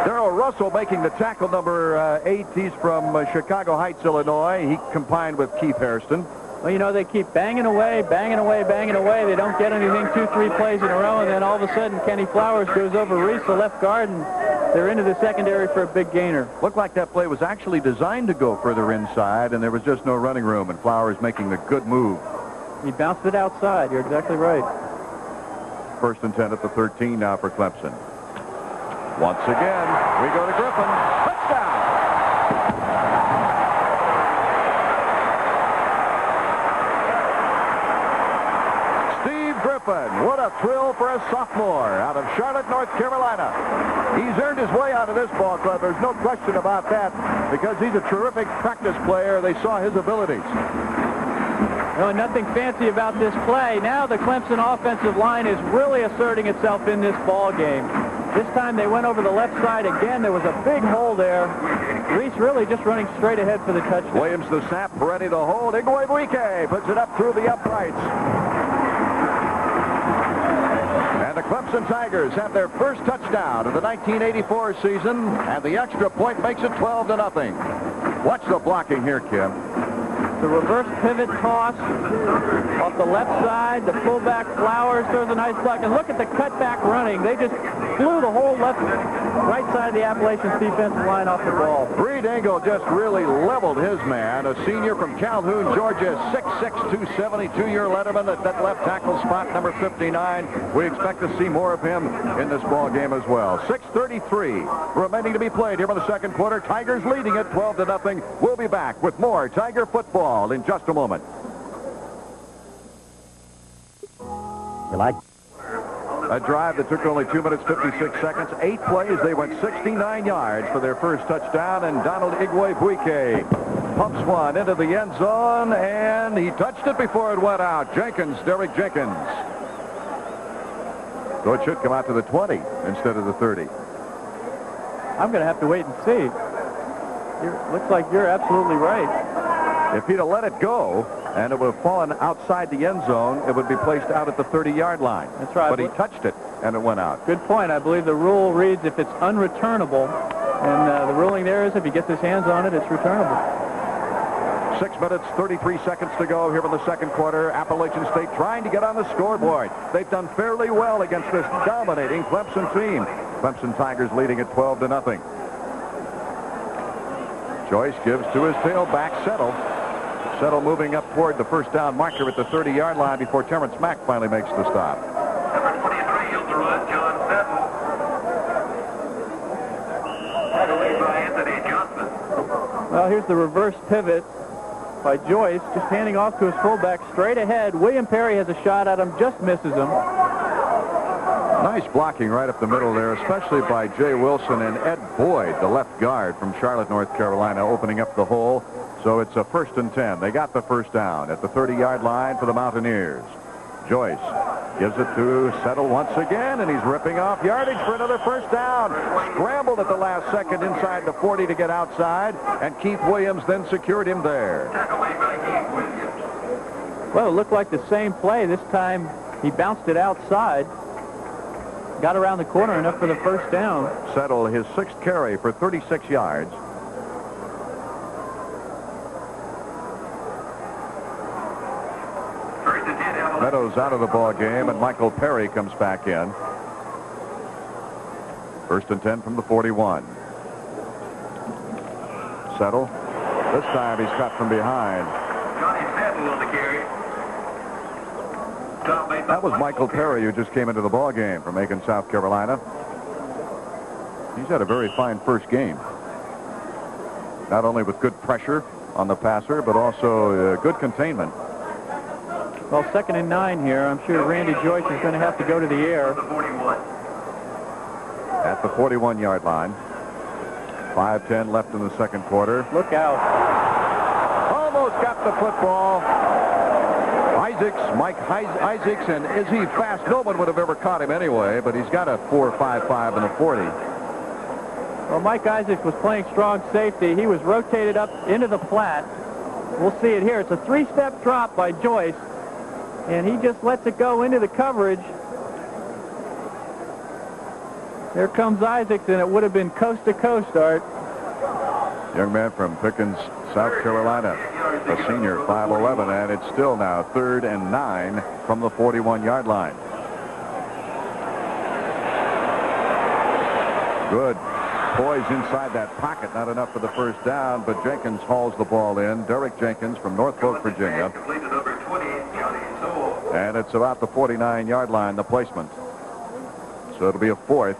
Darrell Russell making the tackle, number 8. He's from Chicago Heights, Illinois. He combined with Keith Hairston. Well, you know, they keep banging away, banging away, banging away. They don't get anything 2-3 plays in a row, and then all of a sudden Kenny Flowers goes over Reese, the left guard, and they're into the secondary for a big gainer. Looked like that play was actually designed to go further inside, and there was just no running room, and Flowers making the good move. He bounced it outside. You're exactly right. 1st and 10 at the 13 now for Clemson. Once again, we go to Griffin. Touchdown! What a thrill for a sophomore out of Charlotte, North Carolina. He's earned his way out of this ball club. There's no question about that because he's a terrific practice player. They saw his abilities. No, nothing fancy about this play. Now the Clemson offensive line is really asserting itself in this ball game. This time they went over the left side again. There was a big hole there. Reese really just running straight ahead for the touchdown. Williams the snap, ready to hold. Igwe Buike puts it up through the uprights. The Clemson Tigers have their first touchdown of the 1984 season, and the extra point makes it 12-0. Watch the blocking here, Kim. The reverse pivot toss off the left side. The fullback Flowers throws a nice block. And look at the cutback running. They just flew the whole right side of the Appalachian defensive line off the ball. Reed Engel just really leveled his man. A senior from Calhoun, Georgia, 6'6", 272-year letterman at that left tackle spot, number 59. We expect to see more of him in this ball game as well. 6:33 remaining to be played here in the second quarter. Tigers leading it 12-0. We'll be back with more Tiger football in just a moment. A drive that took only 2 minutes, 56 seconds. 8 plays. They went 69 yards for their first touchdown, and Donald Igwe Buike pumps one into the end zone, and he touched it before it went out. Derek Jenkins. So it should come out to the 20 instead of the 30. I'm going to have to wait and see. Looks like you're absolutely right. If he'd have let it go and it would have fallen outside the end zone, it would be placed out at the 30-yard line. That's right. But he touched it and it went out. Good point. I believe the rule reads if it's unreturnable, and the ruling there is if he gets his hands on it, it's returnable. 6 minutes, 33 seconds to go here in the second quarter. Appalachian State trying to get on the scoreboard. They've done fairly well against this dominating Clemson team. Clemson Tigers leading at 12-0. Joyce gives to his tailback, Settle. Settle moving up toward the first down marker at the 30-yard line before Terrence Mack finally makes the stop. Number 23 on the run, John Settle. Well, here's the reverse pivot by Joyce, just handing off to his fullback straight ahead. William Perry has a shot at him, just misses him. Nice blocking right up the middle there, especially by Jay Wilson and Ed Boyd, the left guard from Charlotte, North Carolina, opening up the hole. So it's a 1st and 10. They got the first down at the 30-yard line for the Mountaineers. Joyce gives it to Settle once again, and he's ripping off yardage for another first down. Scrambled at the last second inside the 40 to get outside, and Keith Williams then secured him there. Well, it looked like the same play. This time he bounced it outside. Got around the corner enough for the first down. Settle his 6th carry for 36 yards. Meadows out of the ball game, and Michael Perry comes back in. 1st and 10 from the 41. Settle. This time he's cut from behind. That was Michael Perry, who just came into the ball game from Aiken, South Carolina. He's had a very fine first game. Not only with good pressure on the passer, but also good containment. Well, 2nd and 9 here. I'm sure Randy Joyce is going to have to go to the air. At the 41-yard line. 5:10 left in the 2nd quarter. Look out. Almost got the football. Mike Isaacs, and is he fast? No one would have ever caught him anyway, but he's got a 4.55 and a 40. Well, Mike Isaacs was playing strong safety. He was rotated up into the flat. We'll see it here. It's a 3-step drop by Joyce, and he just lets it go into the coverage. There comes Isaacs, and it would have been coast to coast, Art. Young man from Pickens, South Carolina, a senior, 5'11", and it's still now 3rd and 9 from the 41-yard line. Good poise inside that pocket, not enough for the first down, but Jenkins hauls the ball in. Derek Jenkins from Norfolk, Virginia. And it's about the 49-yard line, the placement. So it'll be a 4th.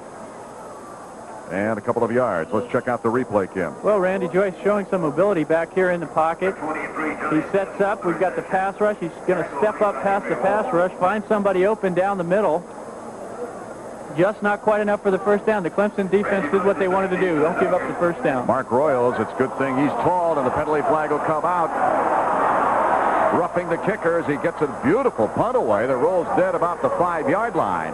And a couple of yards. Let's check out the replay, Kim. Well, Randy Joyce showing some mobility back here in the pocket. He sets up. We've got the pass rush. He's going to step up past the pass rush, find somebody open down the middle. Just not quite enough for the first down. The Clemson defense did what they wanted to do. Don't give up the first down. Mark Royals, it's a good thing he's tall, and the penalty flag will come out. Roughing the kicker as he gets a beautiful punt away that rolls dead about the 5-yard line.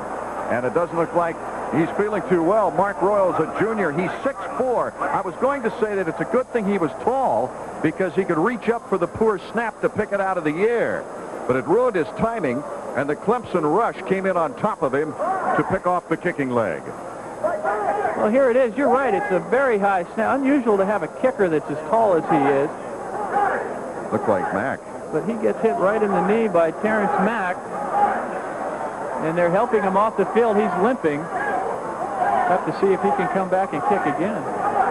And it doesn't look like he's feeling too well. Mark Royals, a junior, he's 6'4". I was going to say that it's a good thing he was tall because he could reach up for the poor snap to pick it out of the air. But it ruined his timing, and the Clemson rush came in on top of him to pick off the kicking leg. Well, here it is. You're right. It's a very high snap. Unusual to have a kicker that's as tall as he is. Looked like Mack. But he gets hit right in the knee by Terrence Mack. And they're helping him off the field. He's limping. Have to see if he can come back and kick again.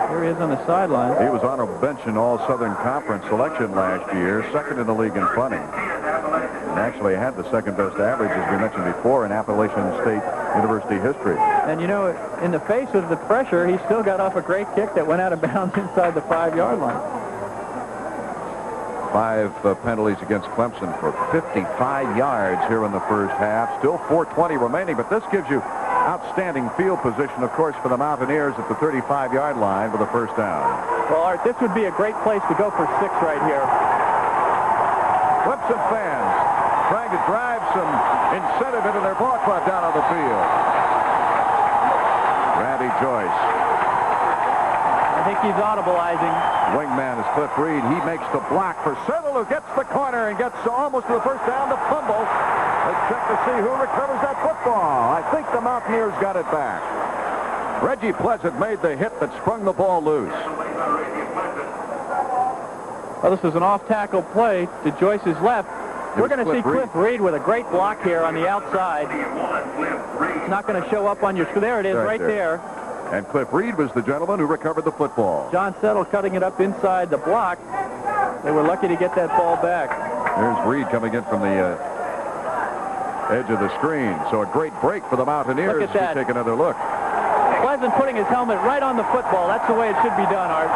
Here he is on the sideline. He was on a bench in All-Southern Conference selection last year, 2nd in the league in punting. And actually had the 2nd-best average, as we mentioned before, in Appalachian State University history. And, you know, in the face of the pressure, he still got off a great kick that went out of bounds inside the 5-yard line. 5 penalties against Clemson for 55 yards here in the first half. Still 4:20 remaining, but this gives you outstanding field position, of course, for the Mountaineers at the 35-yard line for the first down. Well, Art, this would be a great place to go for 6 right here. Clemson fans trying to drive some incentive into their ball club down on the field. Randy Joyce. I think he's audibleizing. Wingman is Cliff Reed. He makes the block for Settle, who gets the corner and gets almost to the first down, the fumble. Let's check to see who recovers that football. I think the Mountaineers got it back. Reggie Pleasant made the hit that sprung the ball loose. Well, this is an off-tackle play to Joyce's left. We're going to see Cliff Reed with a great block here on the outside. It's not going to show up on your screen. There it is, right there. And Cliff Reed was the gentleman who recovered the football. John Settle cutting it up inside the block. They were lucky to get that ball back. There's Reed coming in from the edge of the screen. So a great break for the Mountaineers. Look at that. Take another look. Pleasant putting his helmet right on the football. That's the way it should be done, Art.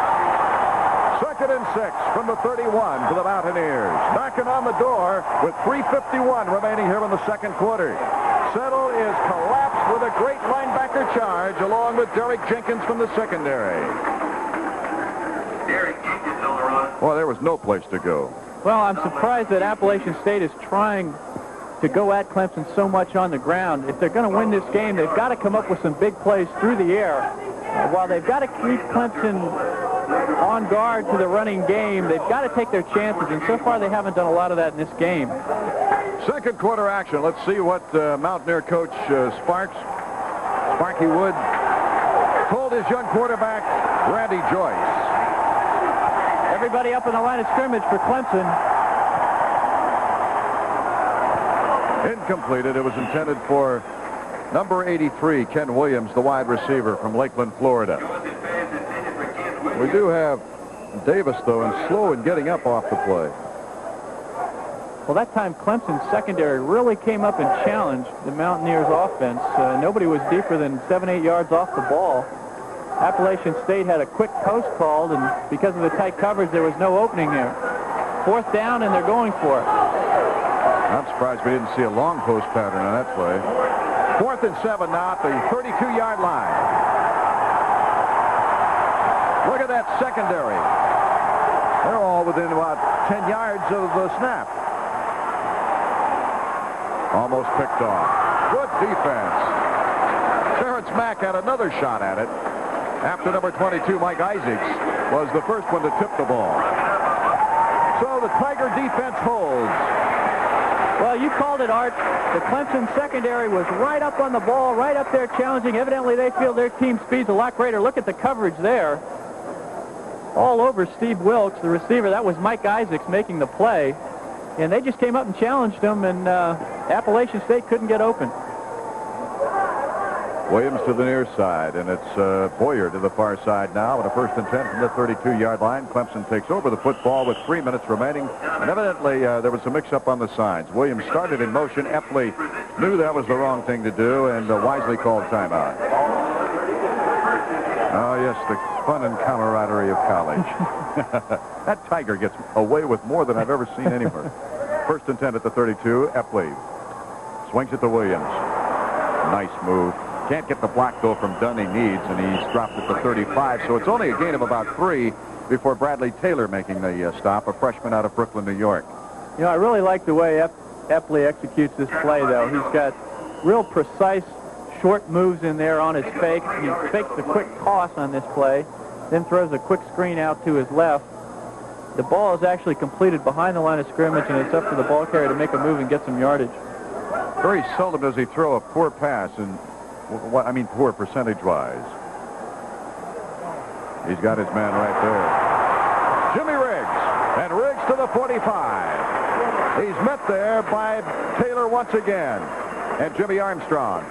2nd 2nd and 6 from the 31 for the Mountaineers. Knocking on the door with 3:51 remaining here in the second quarter. Settle is collapsed with a great linebacker charge along with Derek Jenkins from the secondary. Derek Jenkins on the run. Boy, there was no place to go. Well, I'm surprised that Appalachian State is trying to go at Clemson so much on the ground. If they're going to win this game, they've got to come up with some big plays through the air. While they've got to keep Clemson on guard to the running game, they've got to take their chances, and so far they haven't done a lot of that in this game. Second quarter action. Let's see what Mountaineer coach Sparky Wood told his young quarterback, Randy Joyce. Everybody up in the line of scrimmage for Clemson. Incompleted. It was intended for number 83, Ken Williams, the wide receiver from Lakeland, Florida. We do have Davis, though, and slow in getting up off the play. Well, that time Clemson's secondary really came up and challenged the Mountaineers' offense. Nobody was deeper than 7-8 yards off the ball. Appalachian State had a quick post called, and because of the tight coverage, there was no opening there. 4th down, and they're going for it. I'm surprised we didn't see a long post pattern on that play. 4th and 7 now at the 32-yard line. Look at that secondary. They're all within about 10 yards of the snap. Almost picked off. Good defense. Terrence Mack had another shot at it after number 22, Mike Isaacs, was the first one to tip the ball. So the Tiger defense holds. Well, you called it, Art. The Clemson secondary was right up on the ball, right up there challenging. Evidently, they feel their team speed's a lot greater. Look at the coverage there. All over Steve Wilkes, the receiver. That was Mike Isaacs making the play. And they just came up and challenged him, and Appalachian State couldn't get open. Williams to the near side, and it's Boyer to the far side now. With a 1st and 10 from the 32-yard line. Clemson takes over the football with 3 minutes remaining. And evidently, there was a mix-up on the sides. Williams started in motion. Epley knew that was the wrong thing to do and wisely called timeout. Oh, yes, the fun and camaraderie of college. That Tiger gets away with more than I've ever seen anywhere. 1st and 10 at the 32. Epley swings it to Williams. Nice move. Can't get the block, though, from Dunn he needs, and he's dropped at the 35. So it's only a gain of about 3 before Bradley Taylor making the stop, a freshman out of Brooklyn, New York. You know, I really like the way Epley executes this play, though. He's got real precise, short moves in there on his fake. He fakes a quick toss on this play, then throws a quick screen out to his left. The ball is actually completed behind the line of scrimmage, and it's up to the ball carrier to make a move and get some yardage. Very seldom does he throw a poor pass, and poor percentage-wise. He's got his man right there. Jimmy Riggs, and Riggs to the 45. He's met there by Taylor once again, and Jimmy Armstrong.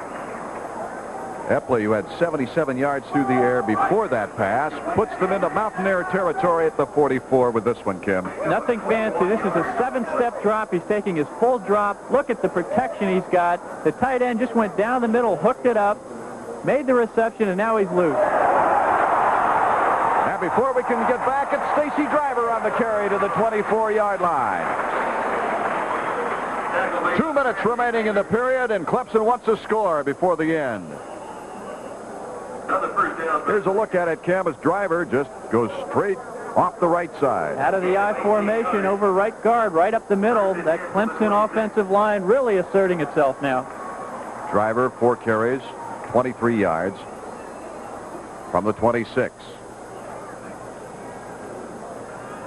Epley, who had 77 yards through the air before that pass, puts them into Mountaineer territory at the 44 with this one, Kim. Nothing fancy. This is a 7-step drop. He's taking his full drop. Look at the protection he's got. The tight end just went down the middle, hooked it up, made the reception, and now he's loose. And before we can get back, it's Stacy Driver on the carry to the 24-yard line. 2 minutes remaining in the period, and Clemson wants a score before the end. Here's a look at it, Kim, as Driver just goes straight off the right side. Out of the I formation over right guard, right up the middle. That Clemson offensive line really asserting itself now. Driver, 4 carries, 23 yards from the 26.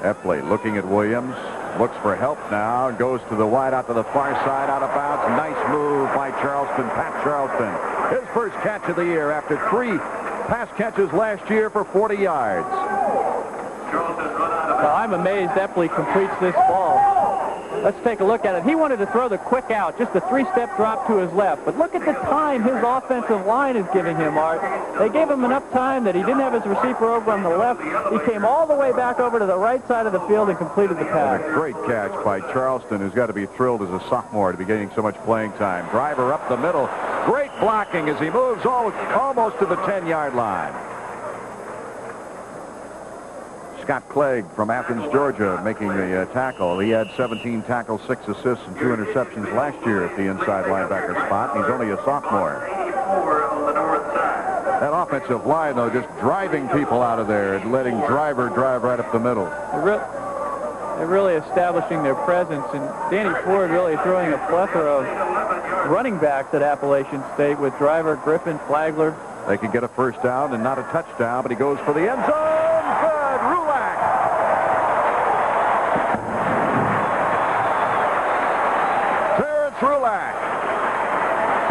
Epley looking at Williams. Looks for help now and goes to the wide out to the far side, out of bounds. Nice move by Charleston, Pat Charleston. His first catch of the year after 3 pass catches last year for 40 yards. Well, I'm amazed Epley completes this ball. Let's take a look at it. He wanted to throw the quick out, just a 3-step drop to his left. But look at the time his offensive line is giving him, Art. They gave him enough time that he didn't have his receiver over on the left. He came all the way back over to the right side of the field and completed the pass. A great catch by Charleston, who's got to be thrilled as a sophomore to be getting so much playing time. Driver up the middle. Great blocking as he moves almost to the 10-yard line. Scott Clegg from Athens, Georgia, making the tackle. He had 17 tackles, 6 assists, and 2 interceptions last year at the inside linebacker spot. He's only a sophomore. 84 on the north side. That offensive line, though, just driving people out of there and letting Driver drive right up the middle. They're really establishing their presence, and Danny Ford really throwing a plethora of running backs at Appalachian State with Driver, Griffin, Flagler. They can get a first down and not a touchdown, but he goes for the end zone. Good. Rulak. Terrence Rulak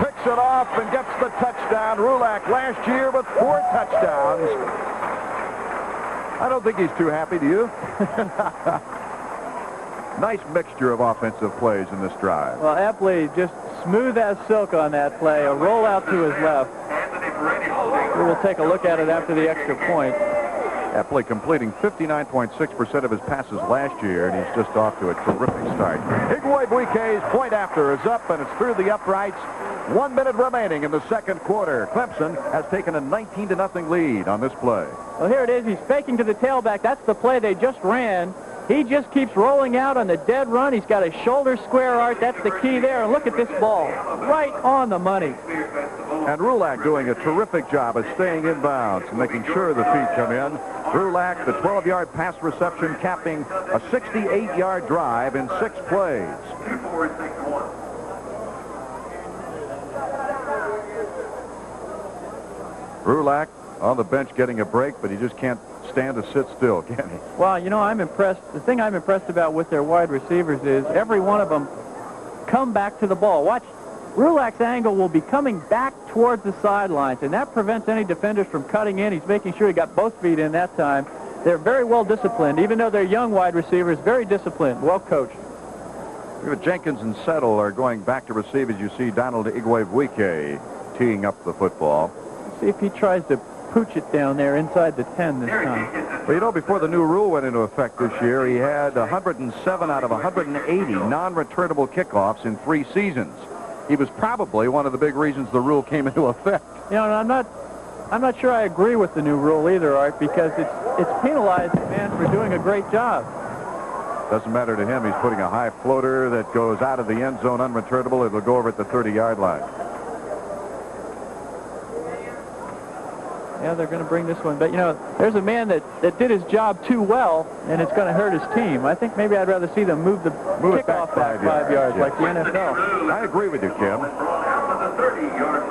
picks it off and gets the touchdown. Rulak last year with 4 touchdowns. I don't think he's too happy, do you? Nice mixture of offensive plays in this drive. Well, Epley just smooth as silk on that play. A rollout to his left. We will take a look at it after the extra point. Epley completing 59.6% of his passes last year, and he's just off to a terrific start. Igwebuike's point after is up, and it's through the uprights. 1 minute remaining in the second quarter. Clemson has taken a 19-0 lead on this play. Well, here it is. He's faking to the tailback. That's the play they just ran. He just keeps rolling out on the dead run. He's got a shoulder square arc. That's the key there. And look at this ball. Right on the money. And Rulak doing a terrific job of staying in bounds and making sure the feet come in. Rulak, the 12-yard pass reception, capping a 68-yard drive in 6 plays. 2461. Rulak on the bench getting a break, but he just can't stand to sit still, can he? Well, you know, I'm impressed. The thing I'm impressed about with their wide receivers is every one of them come back to the ball. Watch. Rulak's angle will be coming back towards the sidelines, and that prevents any defenders from cutting in. He's making sure he got both feet in that time. They're very well disciplined. Even though they're young wide receivers, very disciplined, well coached. Jenkins and Settle are going back to receive as you see Donald Igwebuike teeing up the football. See if he tries to pooch it down there inside the 10 this time. Well, you know, before the new rule went into effect this year, he had 107 out of 180 non-returnable kickoffs in 3 seasons. He was probably one of the big reasons the rule came into effect. You know, I'm not sure I agree with the new rule either, Art, because it's penalized the man for doing a great job. Doesn't matter to him. He's putting a high floater that goes out of the end zone unreturnable. It'll go over at the 30-yard line. Yeah, they're going to bring this one. But, you know, there's a man that did his job too well, and it's going to hurt his team. I think maybe I'd rather see them move the kickoff back 5 yards like the NFL. I agree with you, Kim.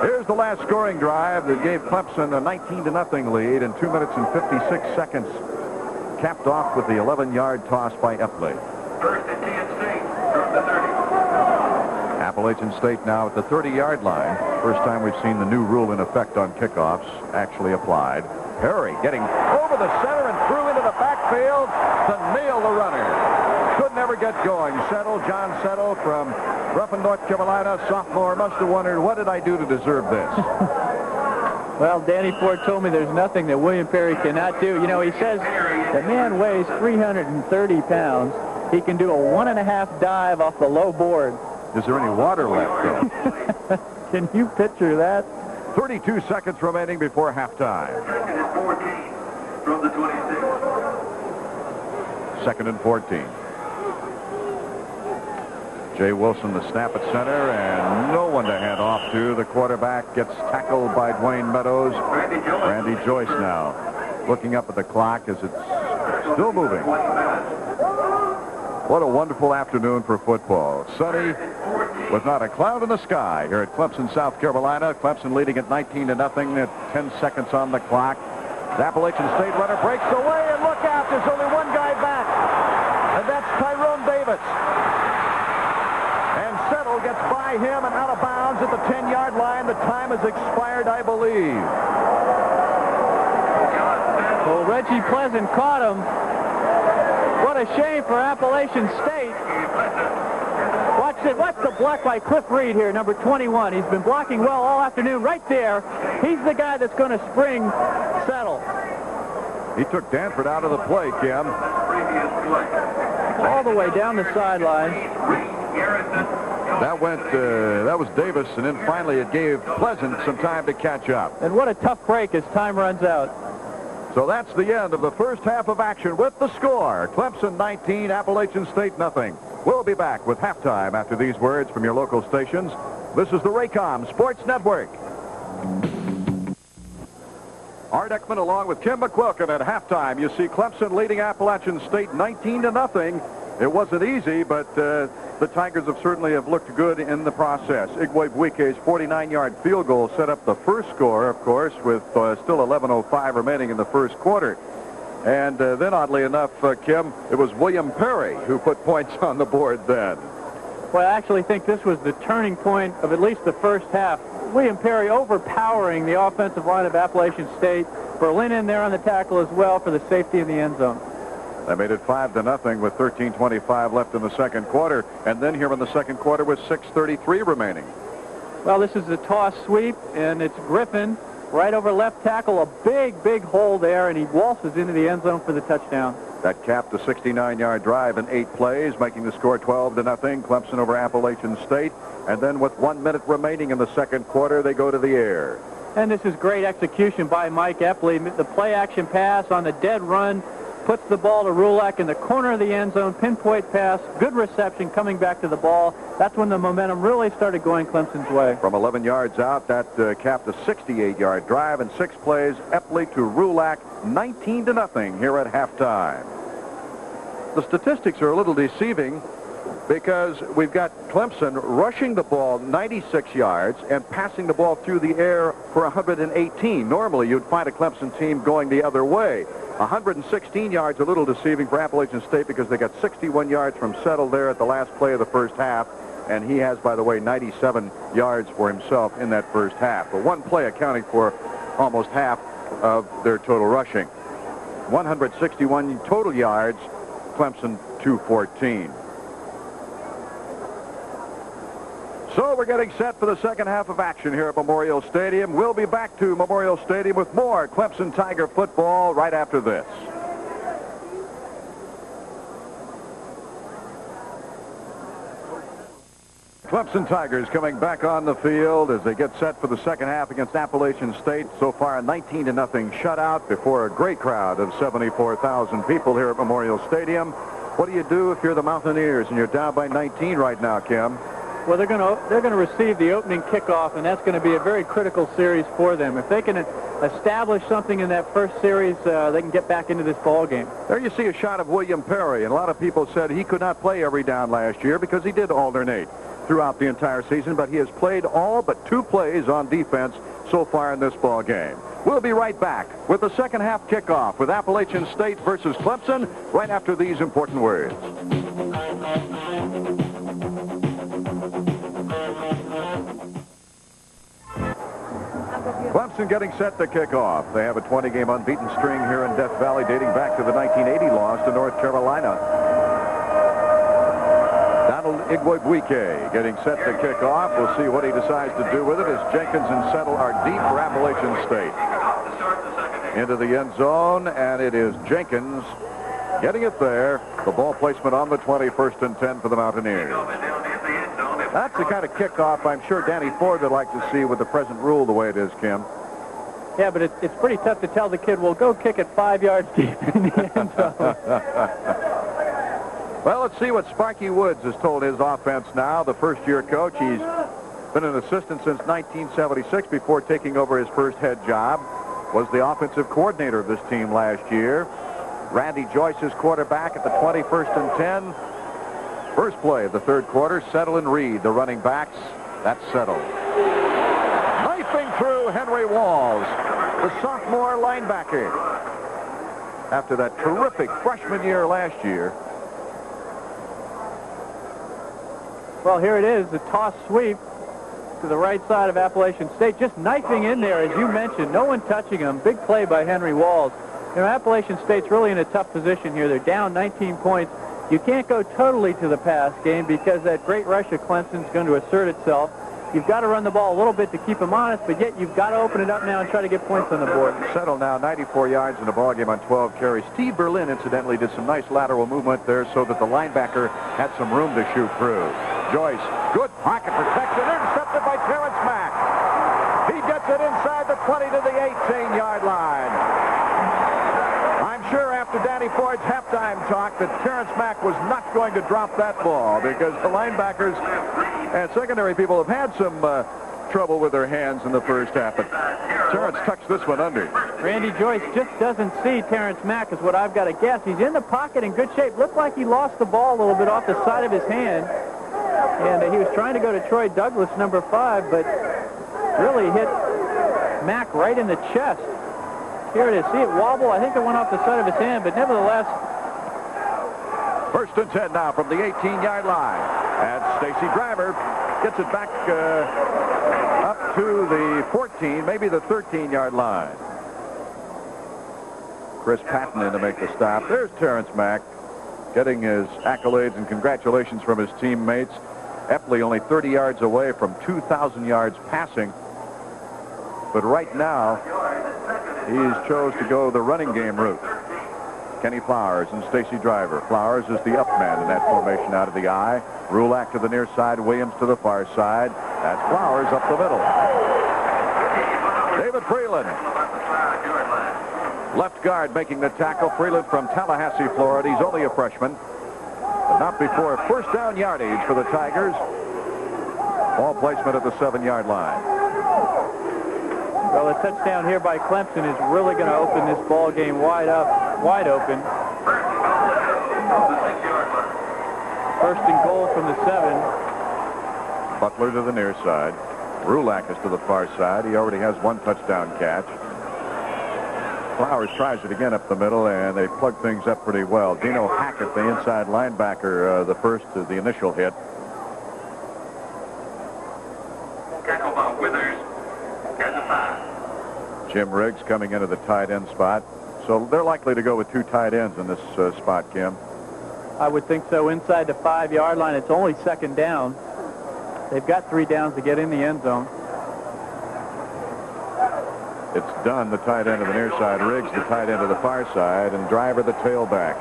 Here's the last scoring drive that gave Clemson a 19-0 lead in 2 minutes and 56 seconds. Capped off with the 11-yard toss by Epley. First and 10 State from the 30. Appalachian State now at the 30-yard line. First time we've seen the new rule in effect on kickoffs actually applied. Perry getting over the center and through into the backfield to nail the runner. Could never get going. John Settle from Ruffin, North Carolina, sophomore, must have wondered, what did I do to deserve this? Well, Danny Ford told me there's nothing that William Perry cannot do. You know, he says the man weighs 330 pounds. He can do a 1.5 dive off the low board. Is there any water left, though? Can you picture that? 32 seconds remaining before halftime. Second and 14 from the 26. Second and 14. Jay Wilson, the snap at center, and no one to hand off to. The quarterback gets tackled by Dwayne Meadows. Randy Joyce now looking up at the clock as it's still moving. What a wonderful afternoon for football. Sunny with not a cloud in the sky here at Clemson, South Carolina. Clemson leading at 19-0 at 10 seconds on the clock. The Appalachian State runner breaks away, and look out, there's only one guy back, and that's Tyrone Davis. And Settle gets by him and out of bounds at the 10-yard line. The time has expired, I believe. Well, Reggie Pleasant caught him. What a shame for Appalachian State. Watch the block by Cliff Reed here, number 21. He's been blocking well all afternoon. Right there, he's the guy that's going to spring Settle. He took Danford out of the play, Kim. All the way down the sideline. That was Davis, and then finally it gave Pleasant some time to catch up. And what a tough break as time runs out. So that's the end of the first half of action with the score. Clemson 19, Appalachian State nothing. We'll be back with halftime after these words from your local stations. This is the Raycom Sports Network. Art Ekman along with Kim McQuilkin at halftime. You see Clemson leading Appalachian State 19-0. It wasn't easy, but the Tigers have certainly looked good in the process. Igwe Buike's 49-yard field goal set up the first score, of course, with still 11:05 remaining in the first quarter. And then, oddly enough, Kim, it was William Perry who put points on the board then. Well, I actually think this was the turning point of at least the first half. William Perry overpowering the offensive line of Appalachian State. Berlin in there on the tackle as well for the safety in the end zone. They made it 5-0 with 13:25 left in the second quarter. And then here in the second quarter with 6:33 remaining. Well, this is a toss sweep, and it's Griffin right over left tackle. A big hole there, and he waltzes into the end zone for the touchdown. That capped a 69-yard drive in 8 plays, making the score 12-0. Clemson over Appalachian State. And then with 1 minute remaining in the second quarter, they go to the air. And this is great execution by Mike Epley. The play-action pass on the dead run puts the ball to Rulak in the corner of the end zone. Pinpoint pass, good reception coming back to the ball. That's when the momentum really started going Clemson's way. From 11 yards out, that capped a 68-yard drive in 6 plays. Epley to Rulak, 19-0 here at halftime. The statistics are a little deceiving because we've got Clemson rushing the ball 96 yards and passing the ball through the air for 118. Normally, you'd find a Clemson team going the other way. 116 yards, a little deceiving for Appalachian State because they got 61 yards from Settle there at the last play of the first half. And he has, by the way, 97 yards for himself in that first half. But one play accounting for almost half of their total rushing. 161 total yards, Clemson 214. So we're getting set for the second half of action here at Memorial Stadium. We'll be back to Memorial Stadium with more Clemson Tiger football right after this. Clemson Tigers coming back on the field as they get set for the second half against Appalachian State. So far a 19-0 shutout before a great crowd of 74,000 people here at Memorial Stadium. What do you do if you're the Mountaineers and you're down by 19 right now, Kim? Well, they're going to receive the opening kickoff, and that's going to be a very critical series for them. If they can establish something in that first series, they can get back into this ball game. There you see a shot of William Perry, and a lot of people said he could not play every down last year because he did alternate throughout the entire season, but he has played all but 2 plays on defense so far in this ball game. We'll be right back with the second half kickoff with Appalachian State versus Clemson right after these important words. Clemson getting set to kick off. They have a 20-game unbeaten string here in Death Valley dating back to the 1980 loss to North Carolina. Donald Igwe getting set to kick off. We'll see what he decides to do with it as Jenkins and Settle are deep for Appalachian State. Into the end zone, and it is Jenkins getting it there. The ball placement on the 20, 1st and 10 for the Mountaineers. That's the kind of kickoff I'm sure Danny Ford would like to see with the present rule the way it is, Kim. Yeah, but it's pretty tough to tell the kid, well, go kick it 5 yards deep in the end zone. Well, let's see what Sparky Woods has told his offense now. The first-year coach, he's been an assistant since 1976 before taking over his first head job. Was the offensive coordinator of this team last year. Randy Joyce is quarterback at the 21st and 10. First play of the third quarter, Settle and Reed, the running backs. That's Settle. Knifing through Henry Walls, the sophomore linebacker. After that terrific freshman year last year. Well, here it is, the toss sweep to the right side of Appalachian State. Just knifing in there, as you mentioned. No one touching him. Big play by Henry Walls. You know, Appalachian State's really in a tough position here. They're down 19 points. You can't go totally to the pass game because that great rush of Clemson is going to assert itself. You've got to run the ball a little bit to keep them honest, but yet you've got to open it up now and try to get points on the board. Settle now 94 yards in the ballgame on 12 carries. Steve Berlin, incidentally, did some nice lateral movement there so that the linebacker had some room to shoot through. Joyce, good pocket protection, intercepted by Terrence Mack. He gets it inside the 20 to the 18-yard line. talk that Terrence Mack was not going to drop that ball because the linebackers and secondary people have had some trouble with their hands in the first half. But Terrence tucks this one under. Randy Joyce just doesn't see Terrence Mack is what I've got to guess. He's in the pocket in good shape. Looked like he lost the ball a little bit off the side of his hand. And he was trying to go to Troy Douglas, number 5, but really hit Mack right in the chest. Here it is. See it wobble? I think it went off the side of his hand, but nevertheless. First and 10 now from the 18-yard line. And Stacy Driver gets it back up to the 14, maybe the 13-yard line. Chris Patton in to make the stop. There's Terrence Mack getting his accolades and congratulations from his teammates. Epley only 30 yards away from 2,000 yards passing. But right now, he's chose to go the running game route. Kenny Flowers and Stacy Driver. Flowers is the up man in that formation out of the I. Rulak to the near side, Williams to the far side. That's Flowers up the middle. David Freeland. Left guard making the tackle. Freeland from Tallahassee, Florida. He's only a freshman. But not before first down yardage for the Tigers. Ball placement at the 7-yard line. Well, a touchdown here by Clemson is really going to open this ball game wide open. First and goal from the 7. Butler to the near side. Rulak is to the far side. He already has one touchdown catch. Flowers tries it again up the middle, and they plug things up pretty well. Dino Hackett, the inside linebacker, the initial hit. Tackle by Withers. At the 5. Jim Riggs coming into the tight end spot. So they're likely to go with 2 tight ends in this spot, Kim. I would think so. Inside the 5-yard line, it's only second down. They've got 3 downs to get in the end zone. It's Dunn, the tight end of the near side. Riggs, the tight end of the far side. And Driver, the tailback.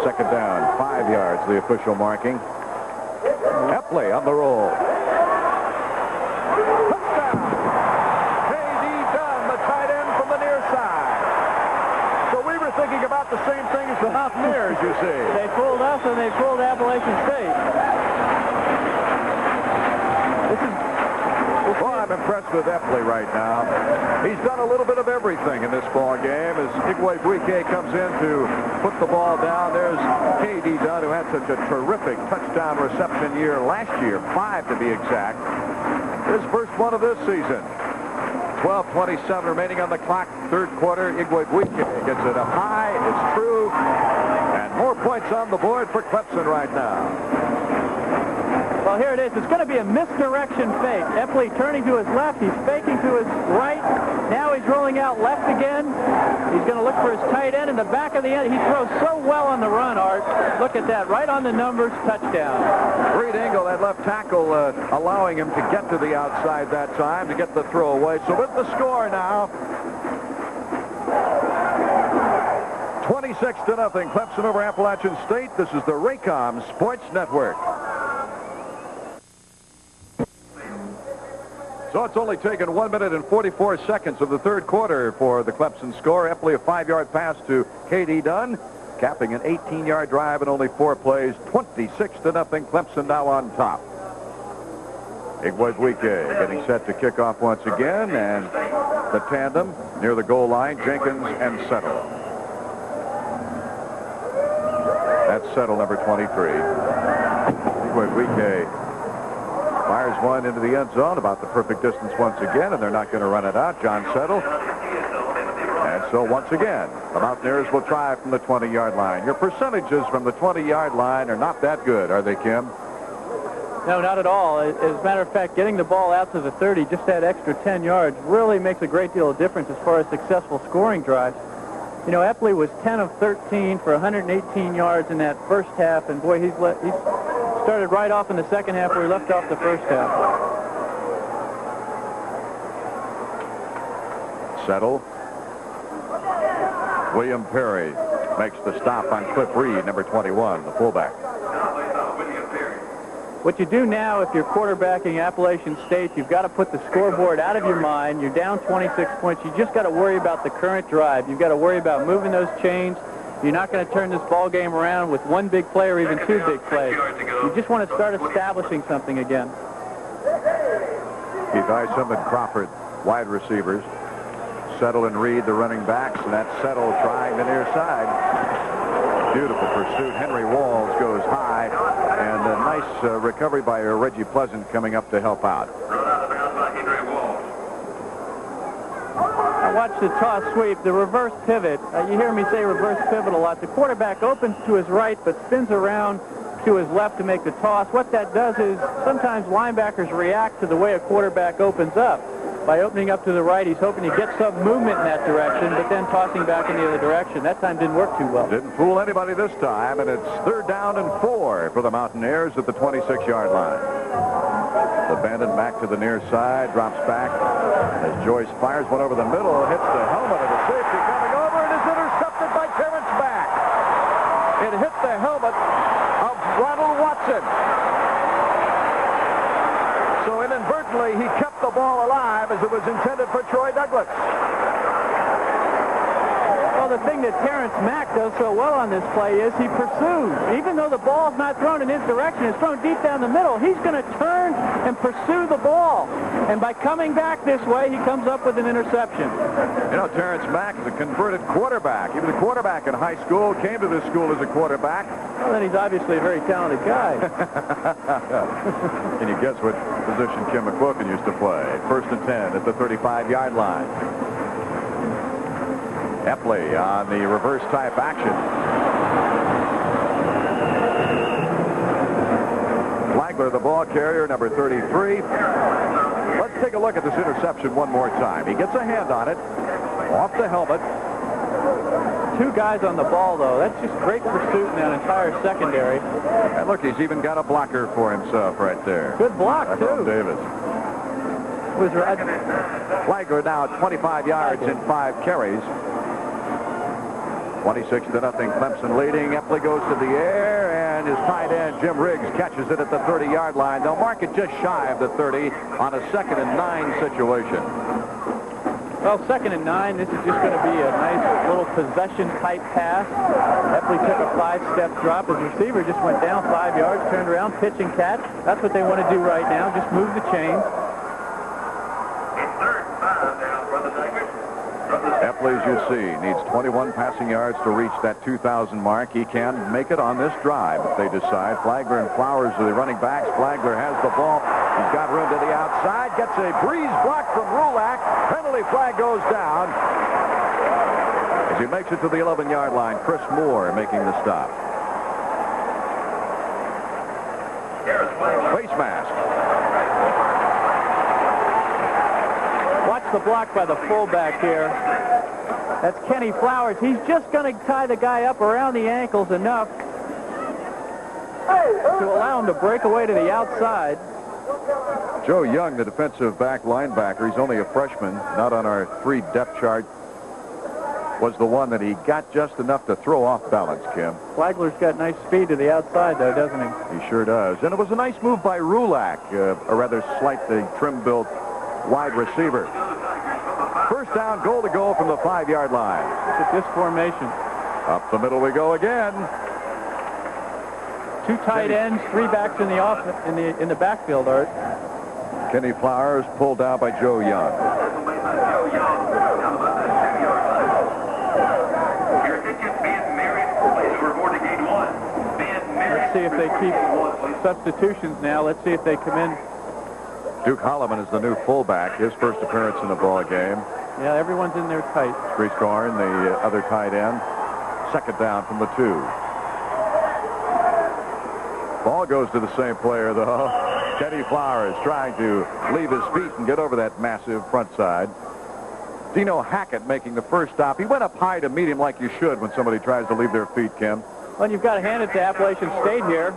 Second down, 5 yards, the official marking. Epley on the roll. Touchdown! K.D. Dunn, the tight end from the near side. So we were thinking about the same thing as the Mountaineers, you see. They fooled us and they fooled Appalachian State. Well, I'm impressed with Epley right now. He's done a little bit of everything in this ball game as Igwe comes in to put the ball down. There's K.D. Dunn, who had such a terrific touchdown reception year last year, 5 to be exact. His first one of this season. 12:27 remaining on the clock. Third quarter, Igwe gets it up high. It's true. And more points on the board for Clemson right now. Well, here it is. It's going to be a misdirection fake. Epley turning to his left. He's faking to his right. Now he's rolling out left again. He's going to look for his tight end in the back of the end. He throws so well on the run, Art. Look at that. Right on the numbers. Touchdown. Great angle, that left tackle allowing him to get to the outside that time to get the throw away. So with the score now, 26-0. Clemson over Appalachian State. This is the Raycom Sports Network. So it's only taken 1 minute and 44 seconds of the third quarter for the Clemson score. Epley, a 5-yard pass to K.D. Dunn, capping an 18-yard drive in only 4 plays. 26-0. Clemson now on top. Igwe getting set to kick off once again, and the tandem near the goal line, Jenkins and Settle. That's Settle, number 23. Igwe fires one into the end zone, about the perfect distance once again, and they're not going to run it out. John Settle. And so once again, the Mountaineers will try from the 20-yard line. Your percentages from the 20-yard line are not that good, are they, Kim? No, not at all. As a matter of fact, getting the ball out to the 30, just that extra 10 yards, really makes a great deal of difference as far as successful scoring drives. You know, Epley was 10 of 13 for 118 yards in that first half, and boy, he's started right off in the second half where he left off the first half. Settle. William Perry makes the stop on Cliff Reed, number 21, the fullback. What you do now, if you're quarterbacking Appalachian State, you've got to put the scoreboard out of your mind. You're down 26 points. You just got to worry about the current drive. You've got to worry about moving those chains You're not going to turn this ball game around with one big play or even two big plays. You just want to start establishing something again. Keith Isom and Crawford, wide receivers. Settle and Reed, the running backs, and that's Settle trying the near side. Beautiful pursuit. Henry Walls goes high, and a nice recovery by Reggie Pleasant coming up to help out. I watched the toss sweep, the reverse pivot. You hear me say reverse pivot a lot. The quarterback opens to his right but spins around to his left to make the toss. What that does is sometimes linebackers react to the way a quarterback opens up. By opening up to the right, he's hoping to get some movement in that direction, but then tossing back in the other direction. That time didn't work too well. Didn't fool anybody this time, and it's 3rd down and 4 for the Mountaineers at the 26-yard line. The bandit back to the near side, drops back as Joyce fires one over the middle, hits the helmet of the safety coming over, and is intercepted by Terrence Mack. It hit the helmet of Ronald Watson. So inadvertently, he kept the ball alive as it was intended for Troy Douglas. Well, the thing that Terrence Mack does so well on this play is he pursues. Even though the ball's not thrown in his direction, it's thrown deep down the middle, he's going to turn and pursue the ball. And by coming back this way, he comes up with an interception. You know, Terrence Mack is a converted quarterback. He was a quarterback in high school, came to this school as a quarterback. Well, then he's obviously a very talented guy. Can you guess what position Kim McQuilkin used to play? 1st and 10 at the 35-yard line. Epley on the reverse type action. Flagler, the ball carrier, number 33. Let's take a look at this interception one more time. He gets a hand on it, off the helmet. 2 guys on the ball, though. That's just great pursuit in that entire secondary. And look, he's even got a blocker for himself right there. Good block, That's too. Davis. Was right. Flagler now 25 yards in 5 carries. 26-0 Clemson leading. Epley goes to the air, and his tight end Jim Riggs catches it at the 30-yard line. They'll mark it just shy of the 30 on a 2nd and 9 situation. Well, 2nd and 9. This is just going to be a nice little possession-type pass. Epley took a 5-step drop. His receiver just went down 5 yards, turned around, pitch and catch. That's what they want to do right now. Just move the chains. Epley, as you see, needs 21 passing yards to reach that 2,000 mark. He can make it on this drive if they decide. Flagler and Flowers are the running backs. Flagler has the ball. He's got room to the outside. Gets a breeze block from Rulak. Penalty flag goes down. As he makes it to the 11-yard line, Chris Moore making the stop. Face mask. Watch the block by the fullback here. That's Kenny Flowers. He's just going to tie the guy up around the ankles enough to allow him to break away to the outside. Joe Young, the defensive back linebacker, he's only a freshman, not on our 3 depth chart, was the one that he got just enough to throw off balance, Kim. Flagler's got nice speed to the outside, though, doesn't he? He sure does. And it was a nice move by Rulak, a rather slightly trim-built wide receiver. 1st down, goal to go from the 5-yard line. It's a this formation. Up the middle we go again. 2 tight ends, 3 backs in the backfield, Art. Kenny Flowers pulled down by Joe Young. Let's see if they keep substitutions now. Let's see if they come in. Duke Holloman is the new fullback, his first appearance in the ball game. Yeah, everyone's in there tight. Reese Gorn, the other tight end. 2nd down from the 2. Ball goes to the same player, though. Kenny Flowers trying to leave his feet and get over that massive front side. Dino Hackett making the first stop. He went up high to meet him like you should when somebody tries to leave their feet, Kim. Well, you've got to hand it to Appalachian State here.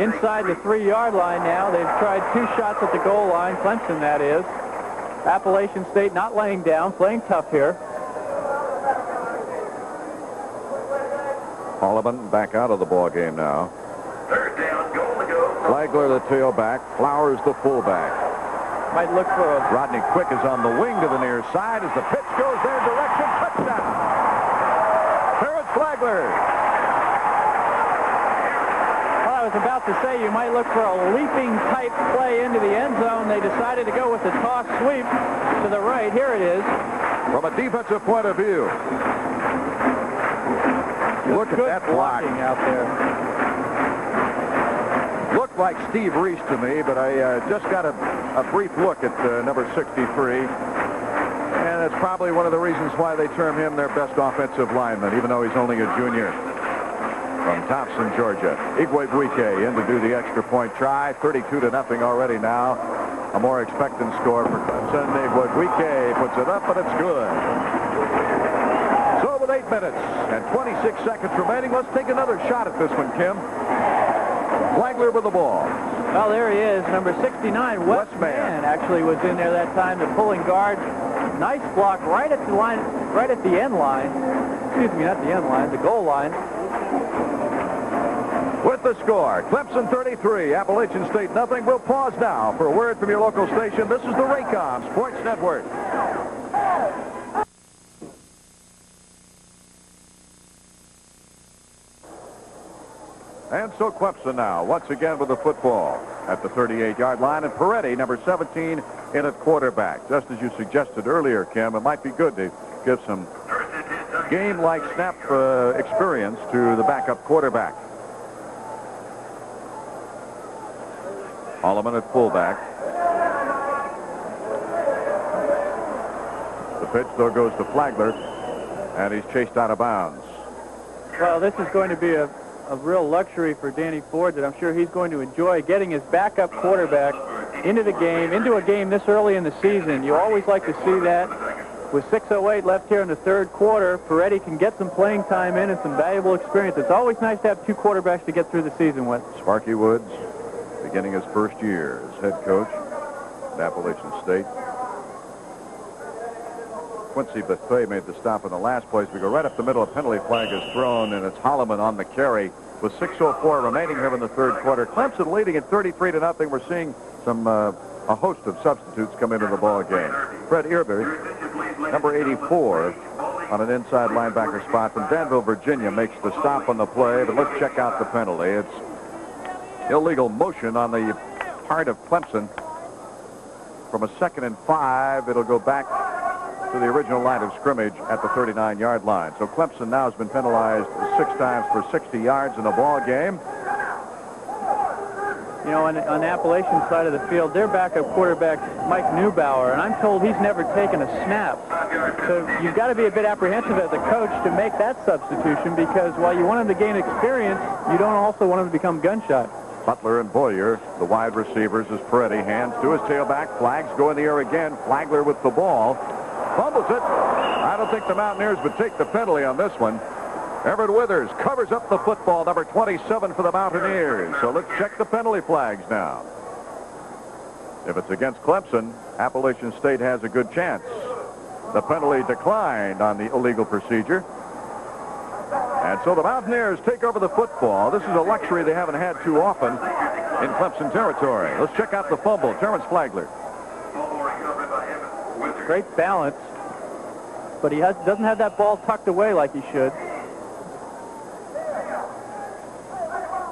Inside the 3-yard line now. They've tried 2 shots at the goal line. Clemson, that is. Appalachian State not laying down, playing tough here. Holloman back out of the ball game now. 3rd down, goal to go. Flagler, the tailback. Flowers, the fullback. Might look for a... Rodney Quick is on the wing to the near side as the pitch goes their direction. Touchdown. Here's Flagler. Well, I was about to say you might look for a leaping type play into the end zone. They decided to go with the toss sweep to the right. Here it is. From a defensive point of view. Look at that blocking out there. Looked like Steve Reese to me, but I just got a brief look at number 63. And it's probably one of the reasons why they term him their best offensive lineman, even though he's only a junior. From Thompson, Georgia. Igwebuike in to do the extra point try. 32-0 already now. A more expectant score for Clemson. Igwebuike puts it up, but it's good. So with 8 minutes and 26 seconds remaining, let's take another shot at this one, Kim. Flagler with the ball. Well, there he is, number 69, Westman actually was in there that time, the pulling guard. Nice block right at the line, right at the end line. Excuse me, not the end line, the goal line. With the score, Clemson 33, Appalachian State nothing. We'll pause now for a word from your local station. This is the Raycom Sports Network. And so Clemson now, once again with the football at the 38-yard line. And Peretti, number 17, in at quarterback. Just as you suggested earlier, Kim, it might be good to give some game-like snap experience to the backup quarterback. Holloman at fullback. The pitch, though, goes to Flagler, and he's chased out of bounds. Well, this is going to be a real luxury for Danny Ford that I'm sure he's going to enjoy, getting his backup quarterback into the game, into a game this early in the season. You always like to see that. With 6:08 left here in the third quarter, Peretti can get some playing time in and some valuable experience. It's always nice to have two quarterbacks to get through the season with. Sparky Woods, beginning his first year as head coach at Appalachian State. Quincy Bethea made the stop in the last place. We go right up the middle. A penalty flag is thrown, and it's Holloman on the carry with 6:04 remaining here in the third quarter. Clemson leading at 33-0. We're seeing some a host of substitutes come into the ball game. Fred Earby, number 84, on an inside linebacker spot from Danville, Virginia, makes the stop on the play. But let's check out the penalty. It's illegal motion on the part of Clemson. From a 2nd and 5, it'll go back to the original line of scrimmage at the 39-yard line. So Clemson now has been penalized 6 times for 60 yards in the ball game. You know, on the Appalachian side of the field, their backup quarterback, Mike Neubauer, and I'm told he's never taken a snap. So you've got to be a bit apprehensive as a coach to make that substitution, because while you want him to gain experience, you don't also want him to become gun-shy. Butler and Boyer, the wide receivers, as Peretti hands to his tailback. Flags go in the air again. Flagler with the ball. Fumbles it. I don't think the Mountaineers would take the penalty on this one. Everett Withers covers up the football, number 27 for the Mountaineers. So let's check the penalty flags now. If it's against Clemson, Appalachian State has a good chance. The penalty declined on the illegal procedure. And so the Mountaineers take over the football. This is a luxury they haven't had too often in Clemson territory. Let's check out the fumble. Terrence Flagler. Great balance, but he doesn't have that ball tucked away like he should.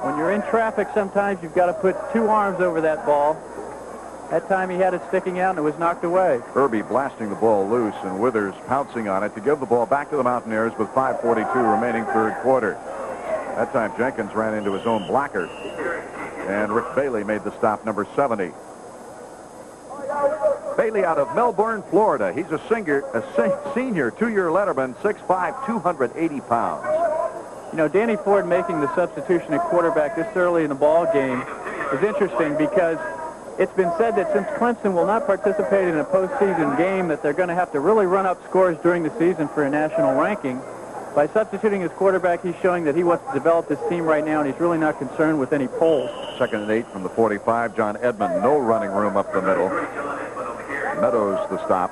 When you're in traffic, sometimes you've got to put 2 arms over that ball. That time he had it sticking out and it was knocked away. Irby blasting the ball loose and Withers pouncing on it to give the ball back to the Mountaineers with 5:42 remaining third quarter. That time Jenkins ran into his own blocker, and Rick Bailey made the stop, number 70. Bailey out of Melbourne, Florida. He's a senior 2-year letterman, 6'5", 280 pounds. You know, Danny Ford making the substitution at quarterback this early in the ball game is interesting, because it's been said that since Clemson will not participate in a postseason game, that they're going to have to really run up scores during the season for a national ranking. By substituting his quarterback, he's showing that he wants to develop this team right now, and he's really not concerned with any polls. 2nd and 8 from the 45. John Edmond, no running room up the middle. Meadows the stop.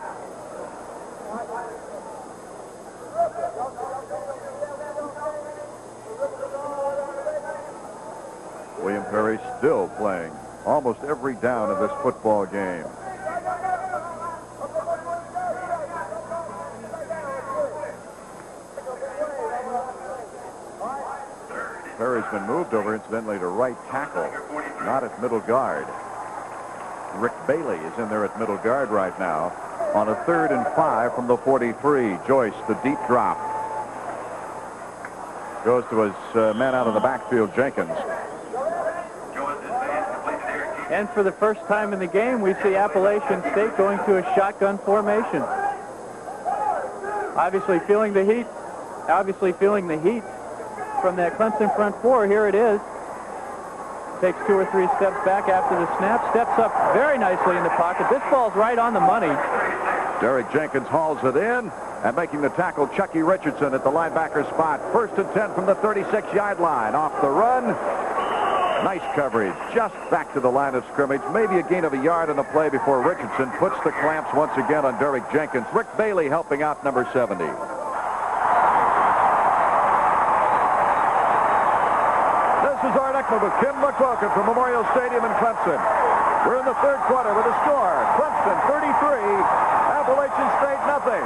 William Perry still playing almost every down of this football game. Perry's been moved over, incidentally, to right tackle, not at middle guard. Rick Bailey is in there at middle guard right now on a 3rd and 5 from the 43. Joyce, the deep drop. Goes to his man out of the backfield, Jenkins. And for the first time in the game, we see Appalachian State going to a shotgun formation. Obviously feeling the heat from that Clemson front four. Here it is. Takes 2 or 3 steps back after the snap. Steps up very nicely in the pocket. This ball's right on the money. Derek Jenkins hauls it in, and making the tackle, Chucky Richardson at the linebacker spot. 1st and 10 from the 36-yard line. Off the run. Nice coverage. Just back to the line of scrimmage. Maybe a gain of a yard on the play before Richardson puts the clamps once again on Derek Jenkins. Rick Bailey helping out number 70. This is Art Eckman with Kim McQuilkin from Memorial Stadium in Clemson. We're in the 3rd quarter with a score. Clemson 33, Appalachian State nothing.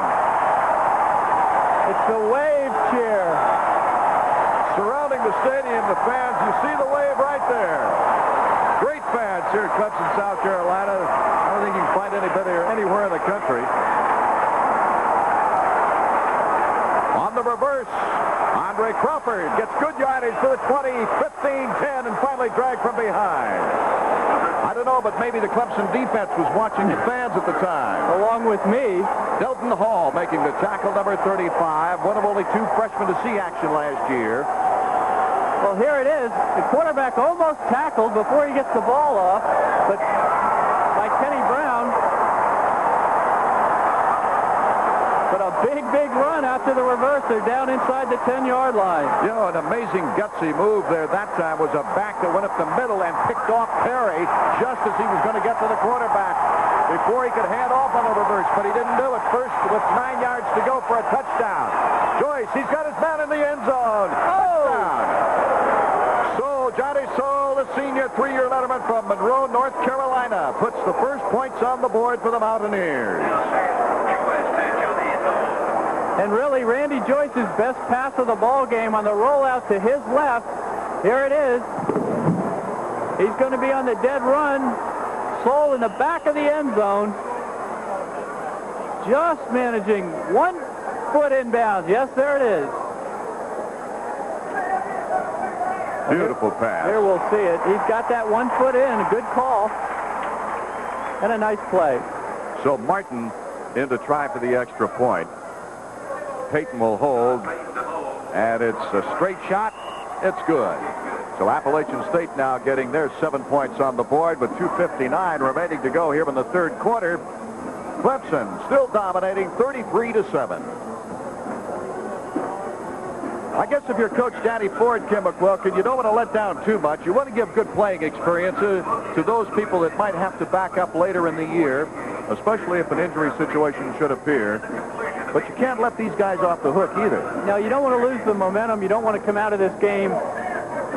It's the wave cheer. Surrounding the stadium, the fans, you see the wave right there. Great fans here in Clemson, South Carolina. I don't think you can find any better anywhere in the country. On the reverse, Andre Crawford gets good yardage for the 20, 15, 10, and finally dragged from behind. I don't know, but maybe the Clemson defense was watching the fans at the time. Along with me. Delton Hall making the tackle, number 35. One of only 2 freshmen to see action last year. Well, here it is. The quarterback almost tackled before he gets the ball off, but by Kenny Brown. But a big run after the reverse. They're down inside the 10-yard line. You know, an amazing gutsy move there that time was a back that went up the middle and picked off Perry just as he was going to get to the quarterback before he could hand off on the reverse, but he didn't do it. First with 9 yards to go for a touchdown. Joyce, he's got his man in the end zone. Touchdown. Johnny Soule, the senior 3-year letterman from Monroe, North Carolina, puts the first points on the board for the Mountaineers. And really, Randy Joyce's best pass of the ball game on the rollout to his left. Here it is. He's going to be on the dead run. Soule in the back of the end zone. Just managing 1 foot inbounds. Yes, there it is. Beautiful pass. Here we'll see it. He's got that 1 foot in. A good call. And a nice play. So Martin in to try for the extra point. Payton will hold. And it's a straight shot. It's good. So Appalachian State now getting their 7 points on the board with 2:59 remaining to go here in the 3rd quarter. Clemson still dominating 33-7. I guess if you're Coach Danny Ford, Kim McQuilkin, you don't want to let down too much. You want to give good playing experiences to those people that might have to back up later in the year, especially if an injury situation should appear. But you can't let these guys off the hook either. No, you don't want to lose the momentum. You don't want to come out of this game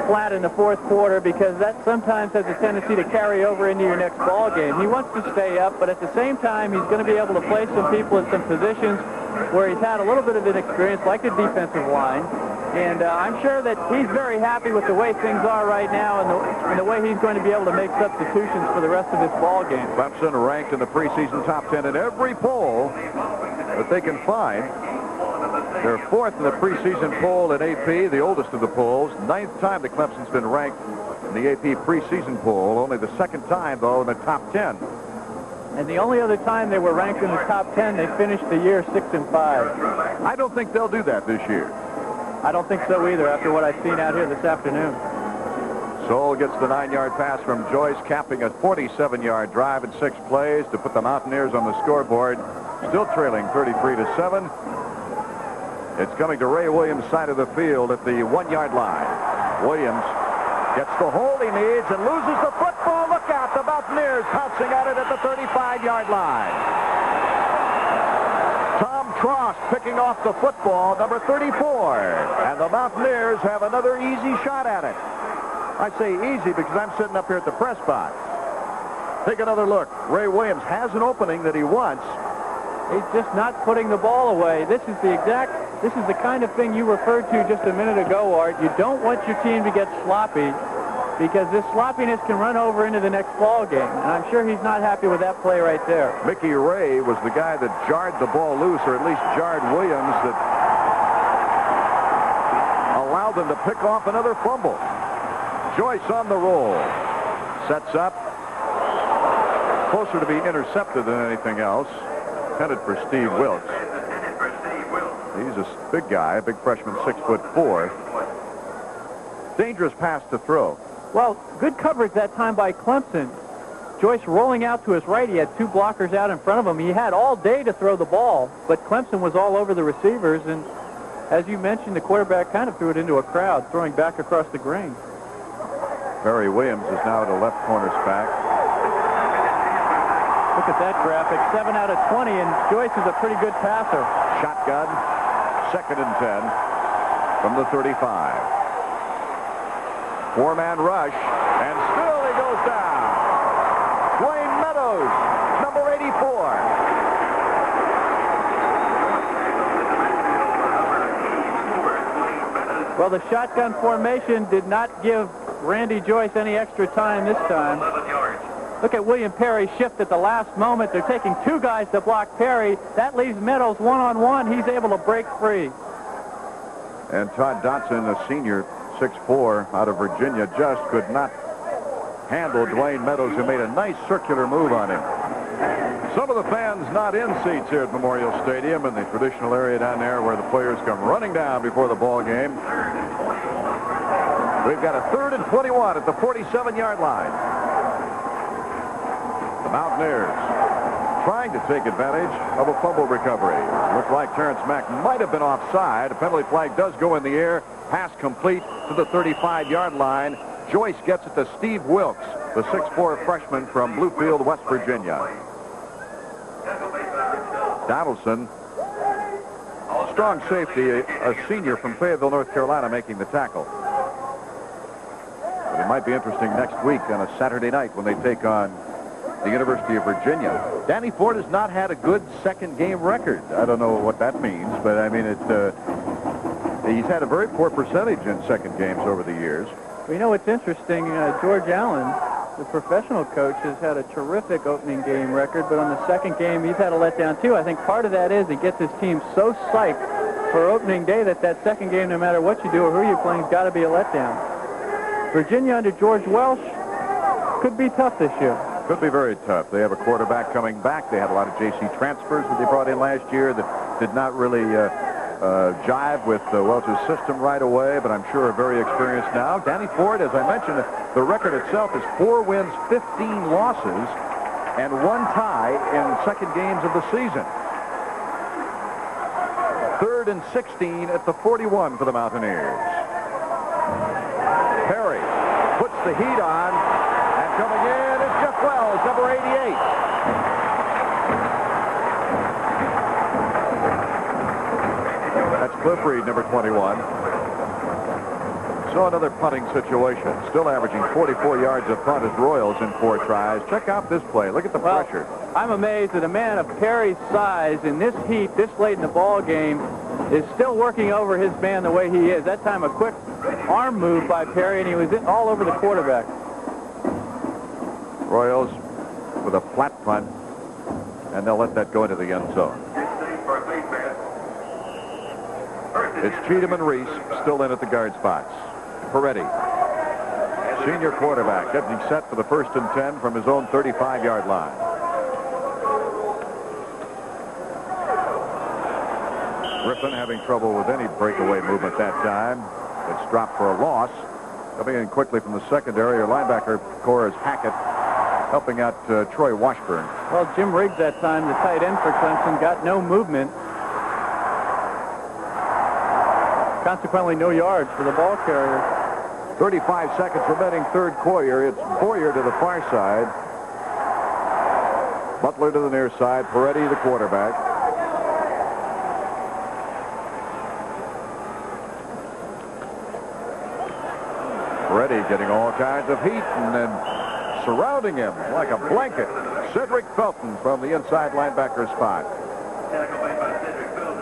flat in the 4th quarter, because that sometimes has a tendency to carry over into your next ball game. He wants to stay up, but at the same time, he's going to be able to play some people in some positions where he's had a little bit of inexperience, like the defensive line. And I'm sure that he's very happy with the way things are right now and the way he's going to be able to make substitutions for the rest of this ball game. Clemson ranked in the preseason top 10 in every poll that they can find. They're 4th in the preseason poll in AP, the oldest of the polls. 9th time that Clemson's been ranked in the AP preseason poll. Only the 2nd time, though, in the top 10. And the only other time they were ranked in the top 10, they finished the year 6-5. I don't think they'll do that this year. I don't think so either after what I've seen out here this afternoon. Soule gets the 9-yard pass from Joyce, capping a 47-yard drive in 6 plays to put the Mountaineers on the scoreboard. Still trailing 33-7. It's coming to Ray Williams' side of the field at the 1-yard line. Williams gets the hold he needs and loses the football. Look out, the Mountaineers pouncing at it at the 35-yard line. Tom Trost picking off the football, number 34. And the Mountaineers have another easy shot at it. I say easy because I'm sitting up here at the press box. Take another look. Ray Williams has an opening that he wants. He's just not putting the ball away. This is the exact This is the kind of thing you referred to just a minute ago, Art. You don't want your team to get sloppy because this sloppiness can run over into the next ball game. And I'm sure he's not happy with that play right there. Mickey Ray was the guy that jarred the ball loose, or at least jarred Williams, that allowed them to pick off another fumble. Joyce on the roll. Sets up. Closer to be intercepted than anything else. Headed for Steve Wilkes. He's a big guy, a big freshman, 6'4". Dangerous pass to throw. Well, good coverage that time by Clemson. Joyce rolling out to his right. He had two blockers out in front of him. He had all day to throw the ball, but Clemson was all over the receivers, and as you mentioned, the quarterback kind of threw it into a crowd, throwing back across the green. Barry Williams is now at a left corner's back. Look at that graphic, 7 out of 20, and Joyce is a pretty good passer. Shotgun, 2nd and 10 from the 35. Four-man rush, and still he goes down. Dwayne Meadows, number 84. Well, the shotgun formation did not give Randy Joyce any extra time this time. Look at William Perry shift at the last moment. They're taking two guys to block Perry. That leaves Meadows one-on-one. He's able to break free. And Todd Dotson, a senior, 6'4", out of Virginia, just could not handle Dwayne Meadows, who made a nice circular move on him. Some of the fans not in seats here at Memorial Stadium, in the traditional area down there where the players come running down before the ball game. We've got a 3rd and 21 at the 47-yard line. The Mountaineers trying to take advantage of a fumble recovery. Looks like Terrence Mack might have been offside. A penalty flag does go in the air. Pass complete to the 35-yard line. Joyce gets it to Steve Wilkes, the 6'4" freshman from Bluefield, West Virginia. Donaldson, strong safety, a senior from Fayetteville, North Carolina, making the tackle. But it might be interesting next week on a Saturday night when they take on the University of Virginia. Danny Ford has not had a good second game record. I don't know what that means, but I mean, he's had a very poor percentage in second games over the years. Well, you know what's interesting? George Allen, the professional coach, has had a terrific opening game record, but on the second game, he's had a letdown too. I think part of that is he gets his team so psyched for opening day that second game, no matter what you do or who you're playing, has got to be a letdown. Virginia under George Welsh could be tough this year. Could be very tough. They have a quarterback coming back. They had a lot of JC transfers that they brought in last year that did not really jive with Welch's system right away, but I'm sure are very experienced now. Danny Ford, as I mentioned, the record itself is 4 wins, 15 losses, and 1 tie in second games of the season. 3rd and 16 at the 41 for the Mountaineers. Perry puts the heat on, and coming in is Jeff Wells, number 88. That's Cliff Reed, number 21. So another punting situation. Still averaging 44 yards a punt as Royals in 4 tries. Check out this play. Look at the pressure. I'm amazed that a man of Perry's size in this heat, this late in the ball game, is still working over his man the way he is. That time a quick arm move by Perry, and he was all over the quarterback. Royals with a flat punt, and they'll let that go into the end zone. It's Cheatham and Reese still in at the guard spots. Peretti, senior quarterback, getting set for the 1st and 10 from his own 35-yard line. Griffin having trouble with any breakaway movement that time. It's dropped for a loss. Coming in quickly from the secondary, our linebacker core is Hackett, helping out Troy Washburn. Well, Jim Riggs that time, the tight end for Clemson, got no movement. Consequently, no yards for the ball carrier. 35 seconds remaining, 3rd quarter. It's Boyer to the far side. Butler to the near side. Peretti, the quarterback. Peretti getting all kinds of heat, and then surrounding him like a blanket. Cedric Felton from the inside linebacker spot.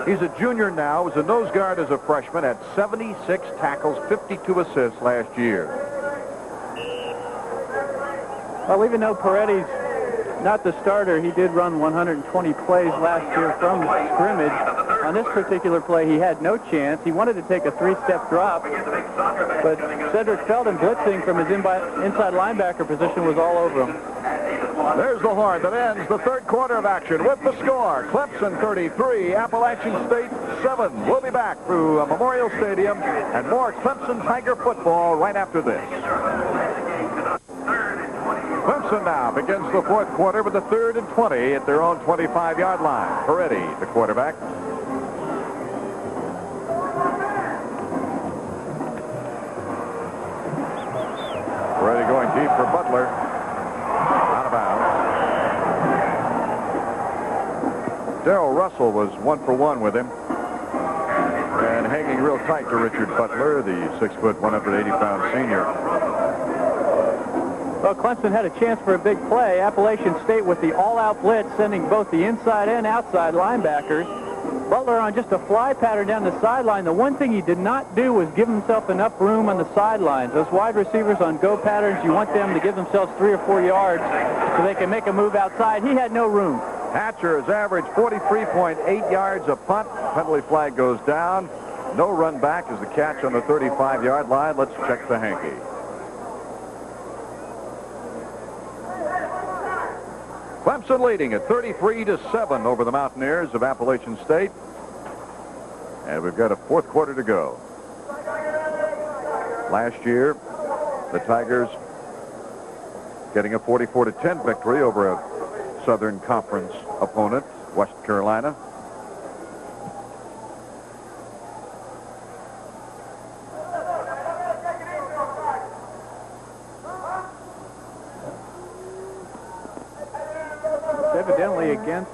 He's a junior now, was a nose guard as a freshman, had 76 tackles, 52 assists last year. Well, even though Peretti's not the starter, he did run 120 plays last year from scrimmage. On this particular play, he had no chance. He wanted to take a three-step drop, but Cedric Felton blitzing from his inside linebacker position was all over him. There's the horn that ends the third quarter of action with the score. Clemson 33, Appalachian State 7. We'll be back through Memorial Stadium and more Clemson Tiger football right after this. Clemson now begins the fourth quarter with the 3rd and 20 at their own 25-yard line. Peretti, the quarterback. Peretti going deep for Butler. Out of bounds. Darrell Russell was 1-for-1 with him. And hanging real tight to Richard Butler, the 6-foot, 180-pound senior. Well, Clemson had a chance for a big play. Appalachian State with the all-out blitz, sending both the inside and outside linebackers. Butler on just a fly pattern down the sideline. The one thing he did not do was give himself enough room on the sidelines. Those wide receivers on go patterns, you want them to give themselves 3 or 4 yards so they can make a move outside. He had no room. Hatcher has averaged 43.8 yards a punt. Penalty flag goes down. No run back is the catch on the 35-yard line. Let's check the hanky. Clemson leading at 33-7 over the Mountaineers of Appalachian State. And we've got a fourth quarter to go. Last year, the Tigers getting a 44-10 victory over a Southern Conference opponent, West Carolina. Evidently against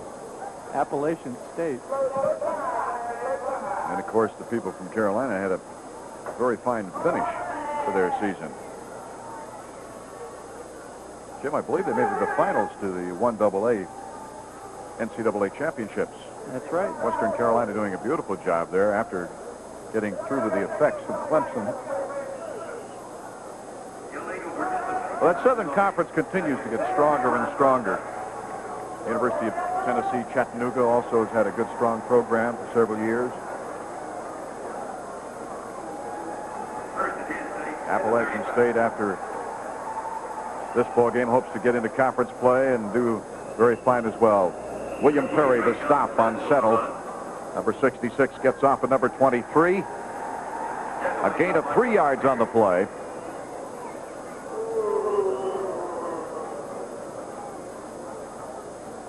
Appalachian State. And of course, the people from Carolina had a very fine finish to their season. Jim, I believe they made it to the finals to the 1AA NCAA championships. That's right. Western Carolina doing a beautiful job there after getting through to the effects of Clemson. Well, that Southern Conference continues to get stronger and stronger. University of Tennessee, Chattanooga also has had a good, strong program for several years. Appalachian State, after this ball game, hopes to get into conference play and do very fine as well. William Perry, the stop on Settle. Number 66 gets off at number 23. A gain of 3 yards on the play.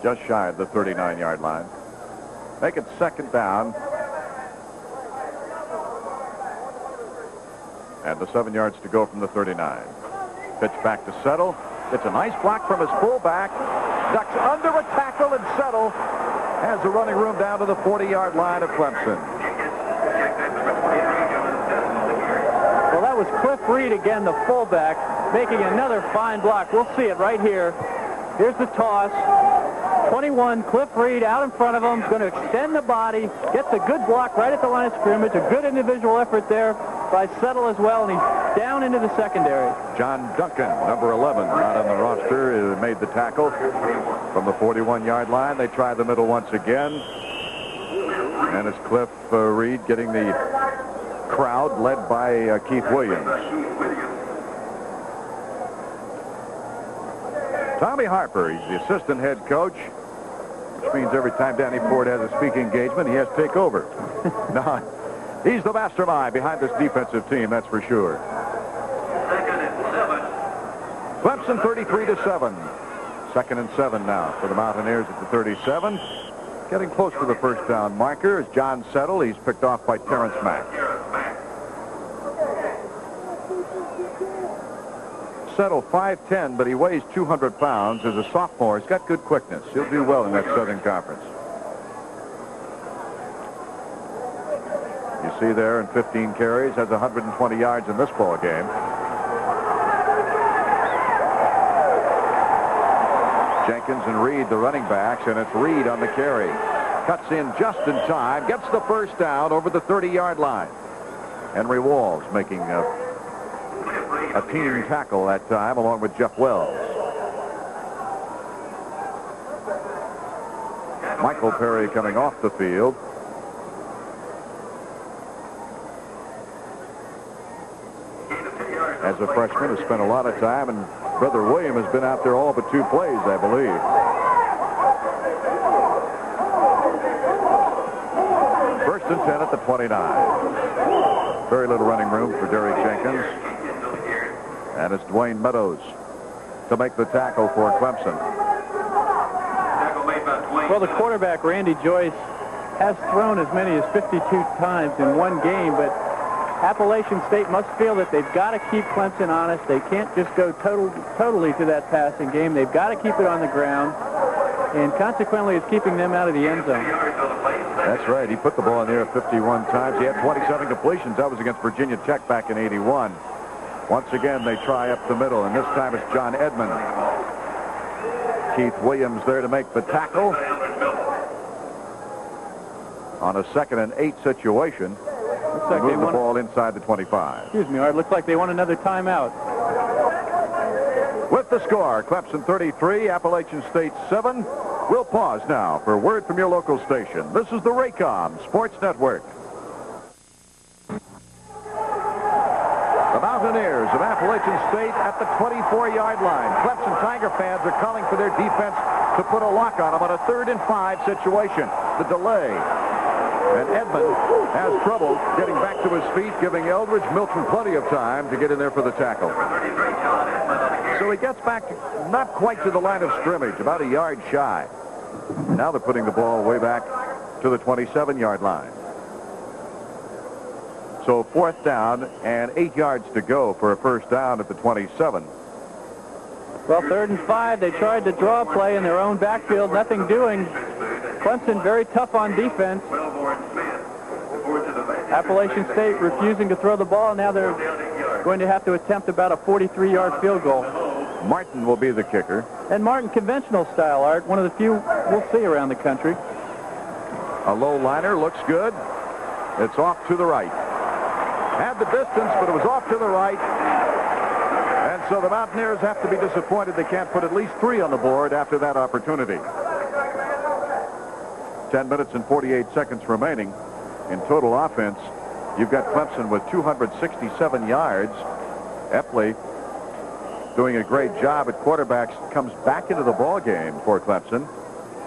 Just shy of the 39-yard line. Make it second down. And the 7 yards to go from the 39. Pitch back to Settle. It's a nice block from his fullback. Ducks under a tackle, and Settle has the running room down to the 40-yard line of Clemson. Well, that was Cliff Reed again, the fullback, making another fine block. We'll see it right here. Here's the toss. 21, Cliff Reed out in front of him, going to extend the body, gets a good block right at the line of scrimmage, a good individual effort there by Settle as well, and he's down into the secondary. John Duncan, number 11, not on the roster, made the tackle from the 41-yard line. They try the middle once again, and it's Cliff Reed getting the crowd led by Keith Williams. Tommy Harper, he's the assistant head coach, which means every time Danny Ford has a speaking engagement, he has to take over. No, he's the mastermind behind this defensive team, that's for sure. Clemson 33-7. 2nd and 7 now for the Mountaineers at the 37. Getting close to the first down marker is John Settle. He's picked off by Terrence Mack. Settle 5'10", but he weighs 200 pounds. As a sophomore, he's got good quickness. He'll do well in that Southern Conference. You see there in 15 carries, has 120 yards in this ball game. Jenkins and Reed, the running backs, and it's Reed on the carry. cuts in just in time, gets the first down over the 30-yard line. Henry Walls making a team tackle that time along with Jeff Wells. Michael Perry coming off the field. As a freshman, has spent a lot of time, and Brother William has been out there all but 2 plays, I believe. First and 10 at the 29. Very little running room for Derek Jenkins. And it's Dwayne Meadows to make the tackle for Clemson. Well, the quarterback, Randy Joyce, has thrown as many as 52 times in one game, but Appalachian State must feel that they've got to keep Clemson honest. They can't just go totally to that passing game. They've got to keep it on the ground, and consequently it's keeping them out of the end zone. That's right. He put the ball in the air 51 times. He had 27 completions. That was against Virginia Tech back in '81. Once again, they try up the middle, and this time it's John Edmond. Keith Williams there to make the tackle on a 2nd and 8 situation. Looks like move the ball inside the 25. Excuse me, Art. Looks like they want another timeout. With the score, Clemson 33, Appalachian State 7. We'll pause now for word from your local station. This is the Raycom Sports Network. The Mountaineers of Appalachian State at the 24-yard line. Clemson Tiger fans are calling for their defense to put a lock on them on a 3rd and 5 situation. The delay. And Edmond has trouble getting back to his feet, giving Eldridge Milton plenty of time to get in there for the tackle. So he gets back not quite to the line of scrimmage, about a yard shy. Now they're putting the ball way back to the 27-yard line. So 4th down and 8 yards to go for a first down at the 27. Well, 3rd and 5, they tried to draw a play in their own backfield, nothing doing. Clemson very tough on defense. Appalachian State refusing to throw the ball. Now they're going to have to attempt about a 43-yard field goal. Martin will be the kicker. And Martin, conventional style, Art, one of the few we'll see around the country. A low liner, looks good. It's off to the right. Had the distance, but it was off to the right. And so the Mountaineers have to be disappointed they can't put at least 3 on the board after that opportunity. 10 minutes and 48 seconds remaining in total offense. You've got Clemson with 267 yards. Epley doing a great job at quarterbacks, comes back into the ball game for Clemson.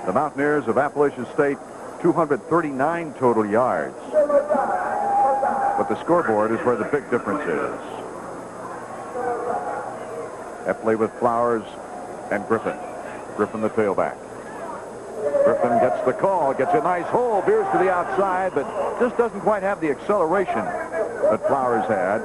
The Mountaineers of Appalachian State, 239 total yards. But the scoreboard is where the big difference is. Epley with Flowers and Griffin. Griffin the tailback. Griffin gets the call, gets a nice hole, veers to the outside, but just doesn't quite have the acceleration that Flowers had.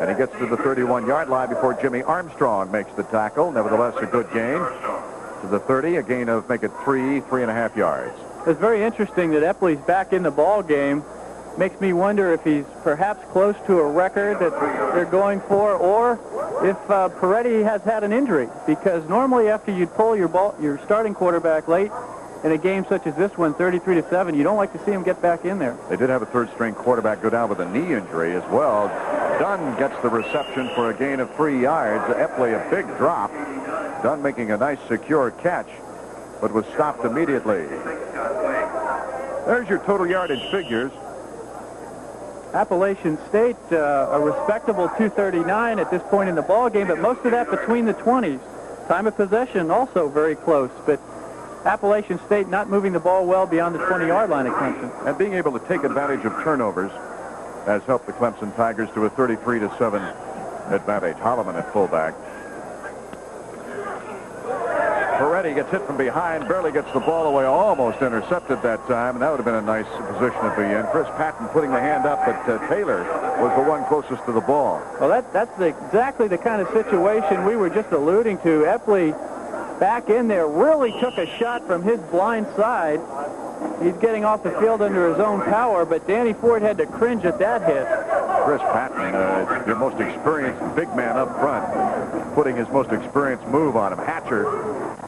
And he gets to the 31-yard line before Jimmy Armstrong makes the tackle. Nevertheless, a good gain. To the 30, a gain of, make it 3.5 yards. It's very interesting that Epley's back in the ball game. Makes me wonder if he's perhaps close to a record that they're going for, or if Peretti has had an injury. Because normally after you pull your starting quarterback late in a game such as this one, 33-7, you don't like to see him get back in there. They did have a third-string quarterback go down with a knee injury as well. Dunn gets the reception for a gain of 3 yards. Epley a big drop. Dunn making a nice secure catch, but was stopped immediately. There's your total yardage figures. Appalachian State, a respectable 239 at this point in the ball game, but most of that between the 20s. Time of possession also very close, but Appalachian State not moving the ball well beyond the 20-yard line at Clemson. And being able to take advantage of turnovers has helped the Clemson Tigers to a 33-7 advantage. Holloman at fullback. Peretti gets hit from behind, barely gets the ball away, almost intercepted that time, and that would have been a nice position to be in. Chris Patton putting the hand up, but Taylor was the one closest to the ball. Well, that's exactly the kind of situation we were just alluding to. Epley back in there really took a shot from his blind side. He's getting off the field under his own power, but Danny Ford had to cringe at that hit. Chris Patton, your most experienced big man up front, putting his most experienced move on him. Hatcher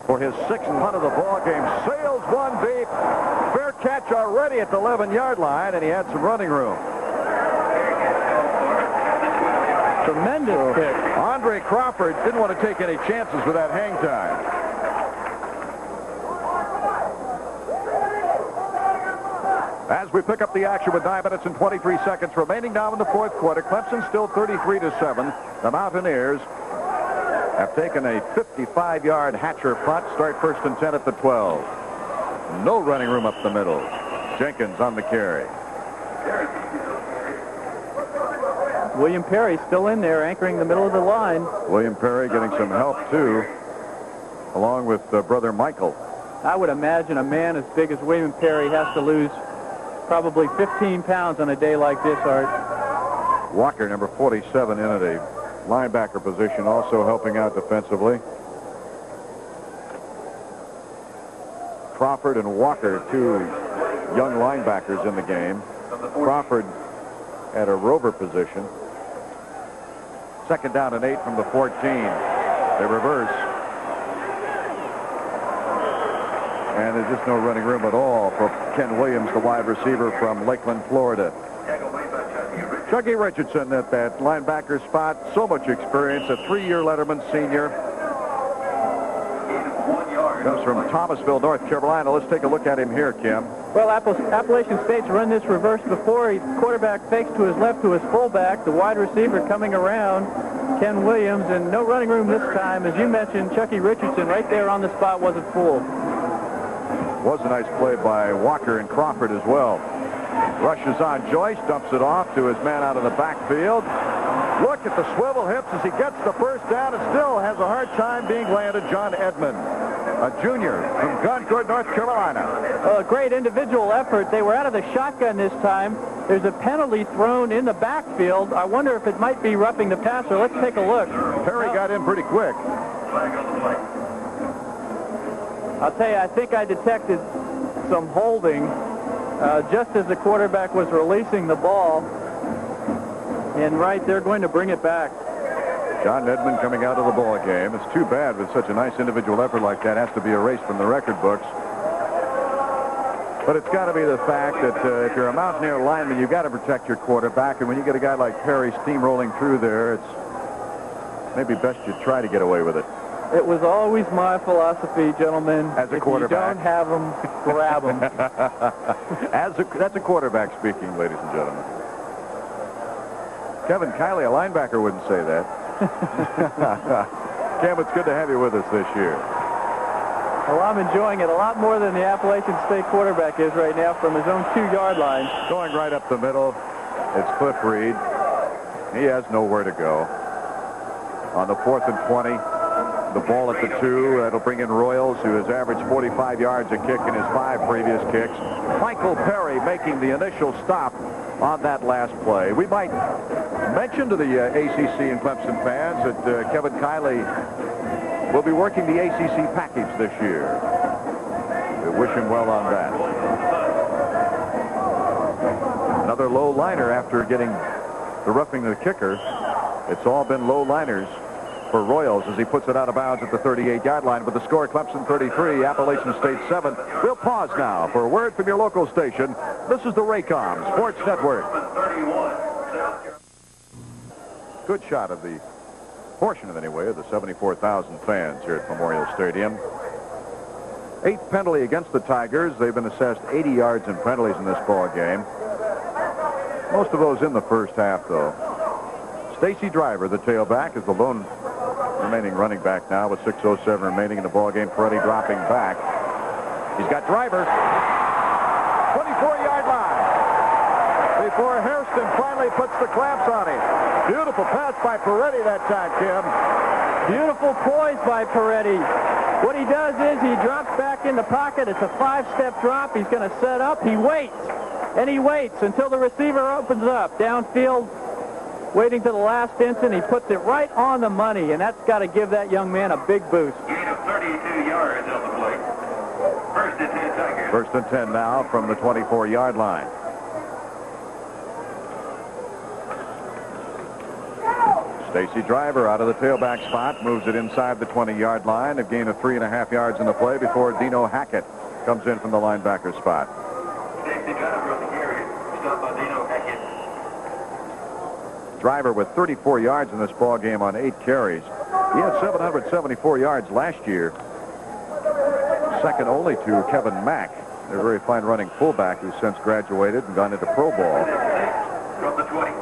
for his 6th punt of the ball game. Sails one deep. Fair catch already at the 11-yard line, and he had some running room. Tremendous kick. Andre Crawford didn't want to take any chances with that hang time. As we pick up the action with 9 minutes and 23 seconds remaining now in the fourth quarter, Clemson still 33-7. The Mountaineers have taken a 55-yard Hatcher punt. Start 1st and 10 at the 12. No running room up the middle. Jenkins on the carry. William Perry still in there, anchoring the middle of the line. William Perry getting some help, too, along with brother Michael. I would imagine a man as big as William Perry has to lose probably 15 pounds on a day like this, Art. Walker, number 47, in at a linebacker position, also helping out defensively. Crawford and Walker, two young linebackers in the game. Crawford at a rover position. 2nd down and 8 from the 14. They reverse. And there's just no running room at all for Ken Williams, the wide receiver from Lakeland, Florida. Chucky Richardson at that linebacker spot. So much experience. A 3-year Letterman senior. Comes from Thomasville, North Carolina. Let's take a look at him here, Kim. Well, Appalachian State's run this reverse before. Quarterback fakes to his left to his fullback. The wide receiver coming around, Ken Williams, and no running room this time. As you mentioned, Chucky Richardson right there on the spot wasn't full. Was a nice play by Walker and Crawford as well. Rushes on Joyce, dumps it off to his man out of the backfield. Look at the swivel hips as he gets the first down and still has a hard time being landed. John Edmond, a junior from Concord, North Carolina. Great individual effort. They were out of the shotgun this time. There's a penalty thrown in the backfield. I wonder if it might be roughing the passer. Let's take a look. Perry got in pretty quick. I'll tell you, I think I detected some holding just as the quarterback was releasing the ball. And right, they're going to bring it back. John Edmond coming out of the ball game. It's too bad with such a nice individual effort like that. Has to be erased from the record books. But it's got to be the fact that if you're a Mountaineer lineman, you've got to protect your quarterback. And when you get a guy like Perry steamrolling through there, it's maybe best you try to get away with it. It was always my philosophy, gentlemen. As a quarterback. If you don't have them, grab them. That's a quarterback speaking, ladies and gentlemen. Kevin Kiley, a linebacker, wouldn't say that. Cam, it's good to have you with us this year. Well, I'm enjoying it a lot more than the Appalachian State quarterback is right now from his own 2-yard line. Going right up the middle, it's Cliff Reed. He has nowhere to go. On the 4th and 20, the ball at the 2. That'll bring in Royals, who has averaged 45 yards a kick in his 5 previous kicks. Michael Perry making the initial stop on that last play. We might mention to the ACC and Clemson fans that Kevin Kiley will be working the ACC package this year. We wish him well on that. Another low liner after getting the roughing the kicker. It's all been low liners for Royals as he puts it out of bounds at the 38-yard line. With the score, Clemson 33, Appalachian State 7. We'll pause now for a word from your local station. This is the Raycom Sports Network. Good shot of the portion of anyway of the 74,000 fans here at Memorial Stadium. 8th penalty against the Tigers. They've been assessed 80 yards in penalties in this ball game. Most of those in the first half, though. Stacy Driver, the tailback, is the lone remaining running back now with 6:07 remaining in the ball game. Peretti dropping back. He's got Driver. 24-yard line. Before Hairston finally puts the clamps on him. Beautiful pass by Peretti that time, Kim. Beautiful poise by Peretti. What he does is he drops back in the pocket. It's a 5-step drop. He's going to set up. He waits. And he waits until the receiver opens up. Downfield, waiting to the last instant. He puts it right on the money, and that's got to give that young man a big boost. Gain of 32 yards on the play. 1st and 10 Tigers. 1st and 10 now from the 24-yard line. Stacy Driver out of the tailback spot, moves it inside the 20-yard line. A gain of 3.5 yards in the play before Dino Hackett comes in from the linebacker spot. Stacy Driver on the carry. Stopped by Dino Hackett. Driver with 34 yards in this ball game on 8 carries. He had 774 yards last year, second only to Kevin Mack, a very fine running fullback who's since graduated and gone into pro ball. From the 20.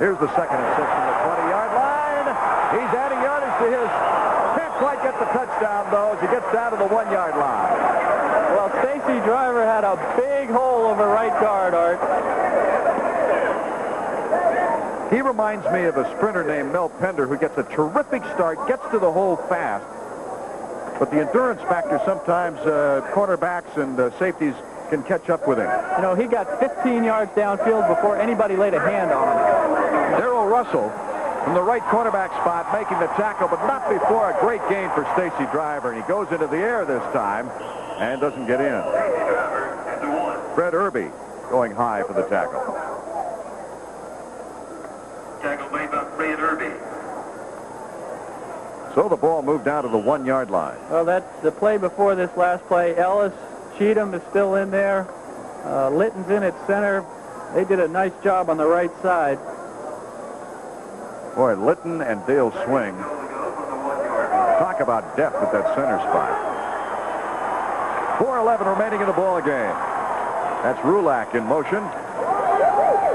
Here's the 2nd and 6 from the 20-yard line. He's adding yardage to his. Can't quite get the touchdown, though, as he gets down to the 1-yard line. Well, Stacy Driver had a big hole over right guard, Art. He reminds me of a sprinter named Mel Pender who gets a terrific start, gets to the hole fast, but the endurance factor sometimes cornerbacks and safeties can catch up with him. You know, he got 15 yards downfield before anybody laid a hand on him. Darrell Russell from the right cornerback spot making the tackle, but not before a great gain for Stacy Driver. And he goes into the air this time and doesn't get in. Fred Irby going high for the tackle. Tackle made by Fred Irby. So the ball moved down to the 1-yard line. Well, that's the play before this last play. Ellis, Cheatham is still in there. Litton's in at center. They did a nice job on the right side. Boy, Litton and Dale Swing. Talk about depth at that center spot. 4:11 remaining in the ball game. That's Rulak in motion.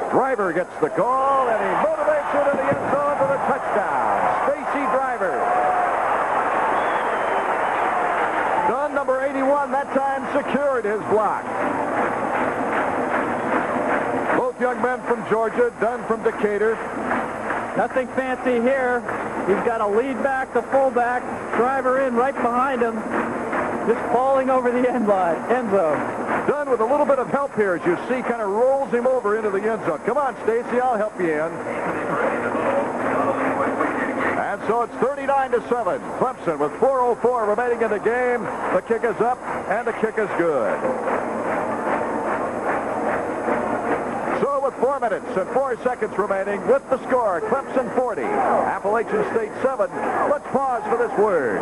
Driver gets the call, and he motivates it in the end zone for the touchdown. Stacy Driver. Dunn, number 81, that time secured his block. Both young men from Georgia, Dunn from Decatur. Nothing fancy here. He's got a lead back, the fullback. Driver in right behind him. Just falling over the end zone. Dunn with a little bit of help here, as you see, kind of rolls him over into the end zone. Come on, Stacy, I'll help you in. And so it's 39-7. Clemson with 4:04 remaining in the game. The kick is up, and the kick is good. So with 4 minutes and 4 seconds remaining, with the score, Clemson 40, Appalachian State 7. Let's pause for this word.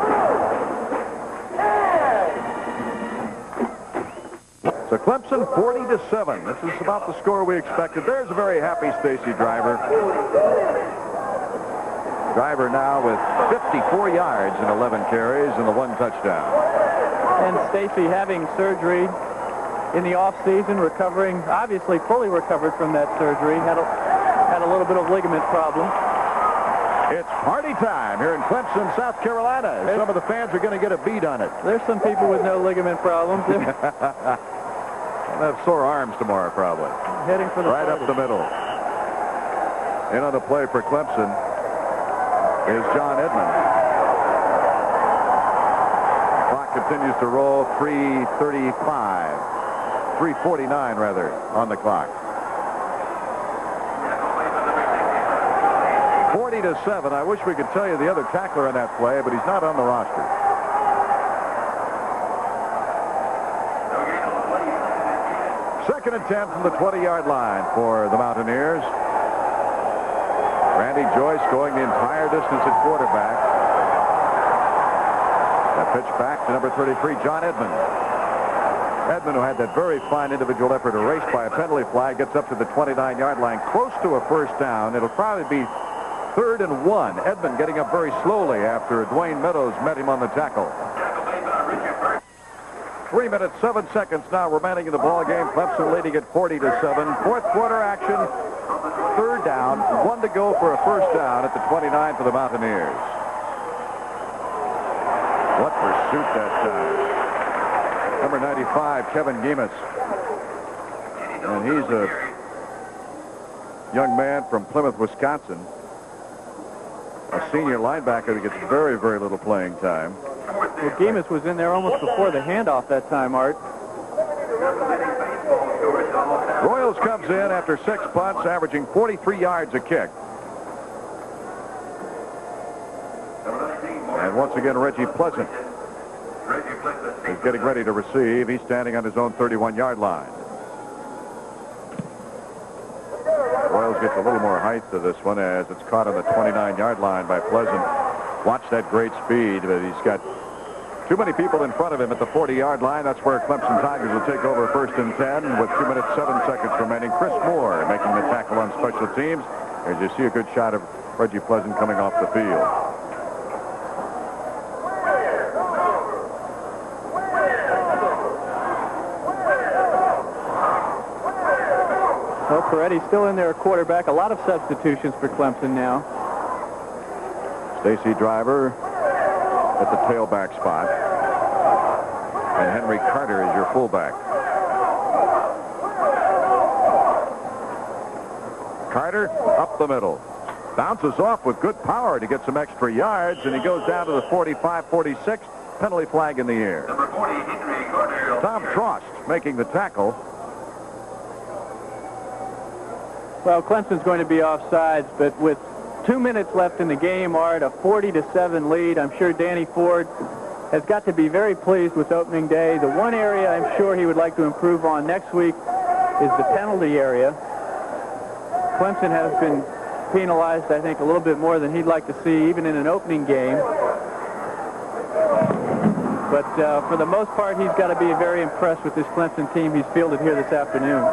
So Clemson 40-7. This is about the score we expected. There's a very happy Stacy Driver. Driver now with 54 yards and 11 carries and the 1 touchdown. And Stacy having surgery in the off-season, recovering, obviously fully recovered from that surgery. Had a little bit of ligament problem. It's party time here in Clemson, South Carolina. Some of the fans are going to get a beat on it. There's some people with no ligament problems. They'll have sore arms tomorrow, probably. Heading for the right party. up the middle. In on the play for Clemson is John Edmond. Clock continues to roll. 3:49 rather on the clock. 40-7. I wish we could tell you the other tackler on that play, but he's not on the roster. Second and 10 from the 20-yard line for the Mountaineers. Randy Joyce going the entire distance at quarterback. That pitch back to number 33, John Edmond. Edmond, who had that very fine individual effort erased by a penalty flag, gets up to the 29-yard line, close to a first down. It'll probably be 3rd and 1. Edmond getting up very slowly after Dwayne Meadows met him on the tackle. 3 minutes, 7 seconds now remaining in the ball game. Clemson leading at 40-7. Fourth quarter action. 3rd down. 1 to go for a first down at the 29 for the Mountaineers. What pursuit that time. Number 95, Kevin Gemus. And he's a young man from Plymouth, Wisconsin. A senior linebacker that gets very, very little playing time. Well, Gemus was in there almost before the handoff that time, Art. Royals comes in after 6 punts, averaging 43 yards a kick. And once again, Reggie Pleasant is getting ready to receive. He's standing on his own 31-yard line. Royals gets a little more height to this one as it's caught on the 29-yard line by Pleasant. Watch that great speed, but he's got too many people in front of him at the 40-yard line. That's where Clemson Tigers will take over 1st and 10 with 2 minutes, 7 seconds remaining. Chris Moore making the tackle on special teams. As you see a good shot of Reggie Pleasant coming off the field. Well, Peretti's still in there at quarterback. A lot of substitutions for Clemson now. Stacy Driver at the tailback spot. And Henry Carter is your fullback. Carter up the middle. Bounces off with good power to get some extra yards, and he goes down to the 45-46. Penalty flag in the air. Number 40, Henry Carter. Tom Frost making the tackle. Well, Clemson's going to be offsides, but with 2 minutes left in the game, Art, a 40-7 lead. I'm sure Danny Ford has got to be very pleased with opening day. The one area I'm sure he would like to improve on next week is the penalty area. Clemson has been penalized, I think, a little bit more than he'd like to see, even in an opening game. But for the most part, he's got to be very impressed with this Clemson team he's fielded here this afternoon.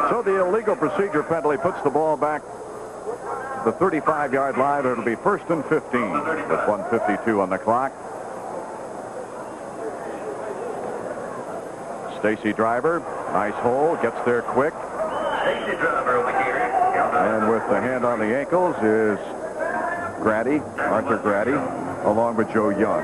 So the illegal procedure penalty puts the ball back to the 35-yard line. It'll be 1st and 15 with 1:52 on the clock. Stacy Driver, nice hole, gets there quick. Stacy Driver on the carry. And with the hand on the ankles is Grady, Arthur Grady, along with Joe Young.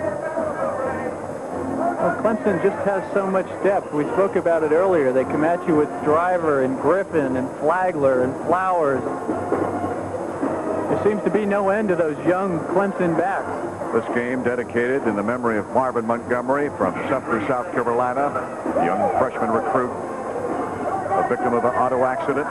Well, Clemson just has so much depth. We spoke about it earlier. They come at you with Driver and Griffin and Flagler and Flowers. There seems to be no end to those young Clemson backs. This game dedicated in the memory of Marvin Montgomery from Sumter, South Carolina, a young freshman recruit, a victim of an auto accident.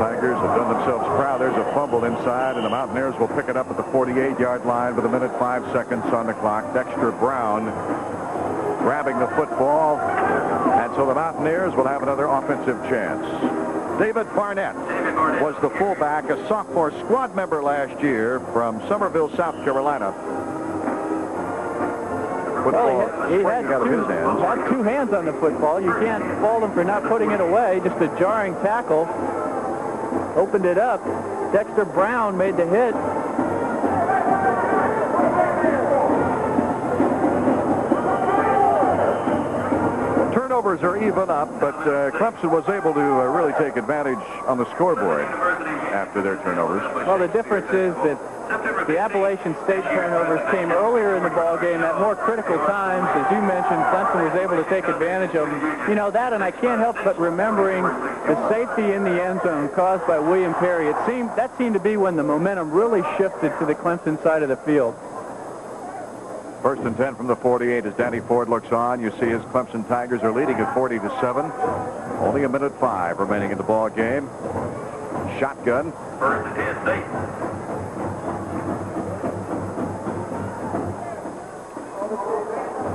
Tigers have done themselves proud. There's a fumble inside, and the Mountaineers will pick it up at the 48-yard line with 1 minute 5 seconds on the clock. Dexter Brown grabbing the football, and so the Mountaineers will have another offensive chance. David Barnett was the fullback, a sophomore squad member last year from Summerville, South Carolina. Football Well, out of his hands. had two hands on the football. You can't fault him for not putting it away. Just a jarring tackle. Opened it up. Dexter Brown made the hit. Turnovers are even up, but Clemson was able to really take advantage on the scoreboard after their turnovers. Well, the difference is that the Appalachian State turnovers came earlier in the ball game at more critical times. As you mentioned, Clemson was able to take advantage of them. You know that, and I can't help but remembering the safety in the end zone caused by William Perry. That seemed to be when the momentum really shifted to the Clemson side of the field. 1st and 10 from the 48 as Danny Ford looks on. You see his Clemson Tigers are leading at 40-7. Only 1 minute 5 remaining in the ball game. Shotgun. 1st and 10, State.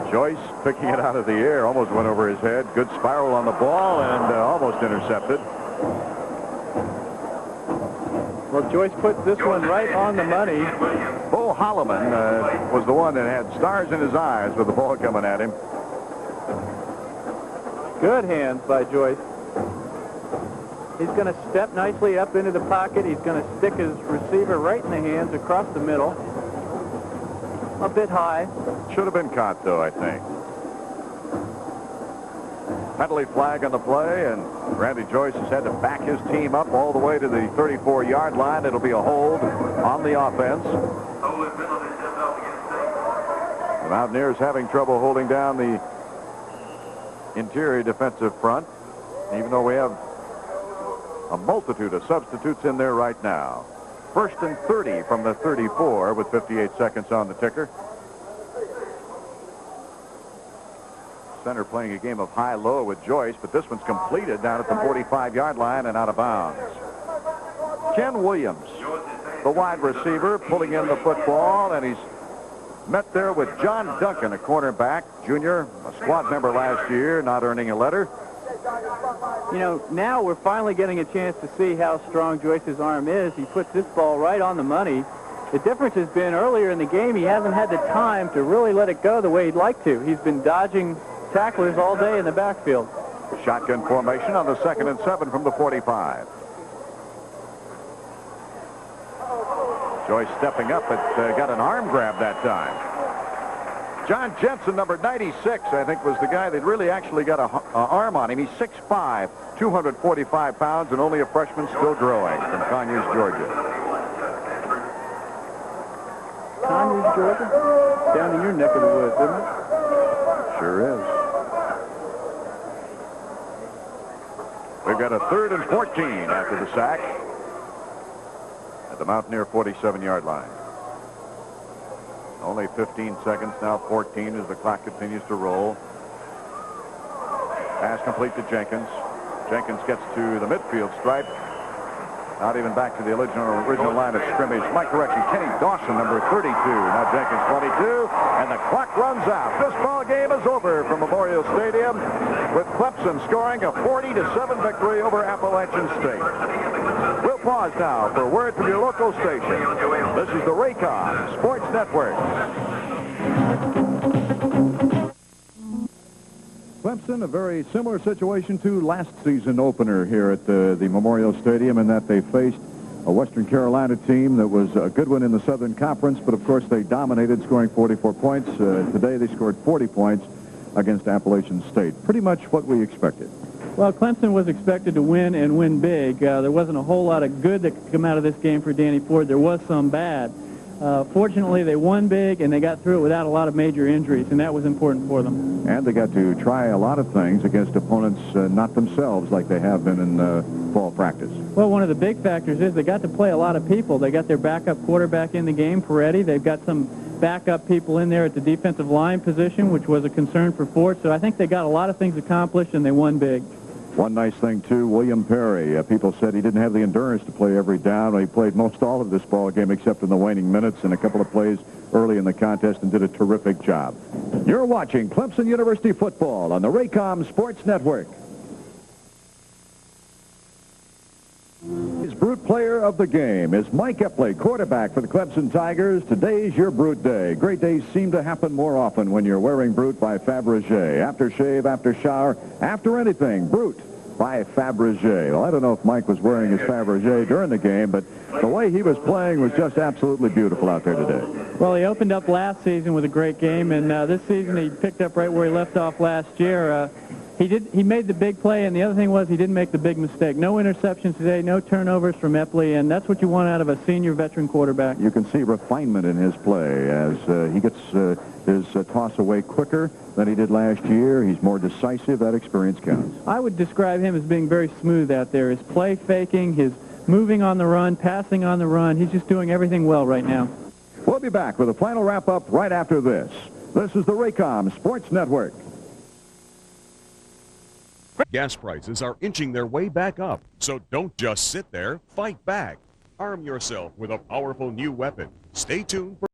Joyce picking it out of the air, almost went over his head. Good spiral on the ball and almost intercepted. Well, Joyce put this one right on the money. Bo Holloman was the one that had stars in his eyes with the ball coming at him. Good hands by Joyce. He's going to step nicely up into the pocket. He's going to stick his receiver right in the hands across the middle. A bit high. Should have been caught, though, I think. Penalty flag on the play, and Randy Joyce has had to back his team up all the way to the 34-yard line. It'll be a hold on the offense. The Mountaineers having trouble holding down the interior defensive front, even though we have a multitude of substitutes in there right now. 1st and 30 from the 34 with 58 seconds on the ticker. Center playing a game of high-low with Joyce, but this one's completed down at the 45-yard line and out of bounds. Ken Williams, the wide receiver, pulling in the football, and he's met there with John Duncan, a cornerback, junior, a squad member last year, not earning a letter. You know, now we're finally getting a chance to see how strong Joyce's arm is. He puts this ball right on the money. The difference has been earlier in the game, he hasn't had the time to really let it go the way he'd like to. He's been dodging tacklers all day in the backfield. Shotgun formation on the 2nd and 7 from the 45. Joyce stepping up, but got an arm grab that time. John Jensen, number 96, I think was the guy that really actually got an arm on him. He's 6'5", 245 pounds, and only a freshman, still growing, from Conyers, Georgia. Conyers, Georgia? Down in your neck of the woods, isn't it? Sure is. We've got a 3rd and 14 after the sack at the Mountaineer 47-yard line. Only 15 seconds now, 14 as the clock continues to roll. Pass complete to Jenkins. Jenkins gets to the midfield stripe. Not even back to the original line of scrimmage. My correction, Kenny Dawson, number 32. Now Jenkins, 22, and the clock runs out. This ball game is over from Memorial Stadium with Clemson scoring a 40-7 victory over Appalachian State. We'll pause now for a word from your local station. This is the Raycom Sports Network. Clemson, a very similar situation to last season opener here at the Memorial Stadium, in that they faced a Western Carolina team that was a good one in the Southern Conference, but of course they dominated, scoring 44 points. Today they scored 40 points against Appalachian State. Pretty much what we expected. Well, Clemson was expected to win and win big. There wasn't a whole lot of good that could come out of this game for Danny Ford. There was some bad. Fortunately, they won big, and they got through it without a lot of major injuries, and that was important for them. And they got to try a lot of things against opponents not themselves like they have been in fall practice. Well, one of the big factors is they got to play a lot of people. They got their backup quarterback in the game, Peretti. They've got some backup people in there at the defensive line position, which was a concern for Ford. So I think they got a lot of things accomplished, and they won big. One nice thing, too, William Perry. People said he didn't have the endurance to play every down. He played most all of this ball game except in the waning minutes and a couple of plays early in the contest, and did a terrific job. You're watching Clemson University football on the Raycom Sports Network. His Brute player of the game is Mike Epley, quarterback for the Clemson Tigers. Today's your Brute day. Great days seem to happen more often when you're wearing Brute by Fabergé. After shave, after shower, after anything, Brute by Fabergé. Well, I don't know if Mike was wearing his Fabergé during the game, but the way he was playing was just absolutely beautiful out there today. Well, he opened up last season with a great game, and this season he picked up right where he left off last year. He made the big play, and the other thing was he didn't make the big mistake. No interceptions today, no turnovers from Epley, and that's what you want out of a senior veteran quarterback. You can see refinement in his play as he gets his toss away quicker than he did last year. He's more decisive. That experience counts. I would describe him as being very smooth out there. His play faking, his moving on the run, passing on the run. He's just doing everything well right now. We'll be back with a final wrap-up right after this. This is the Raycom Sports Network. Gas prices are inching their way back up, so don't just sit there, fight back. Arm yourself with a powerful new weapon. Stay tuned for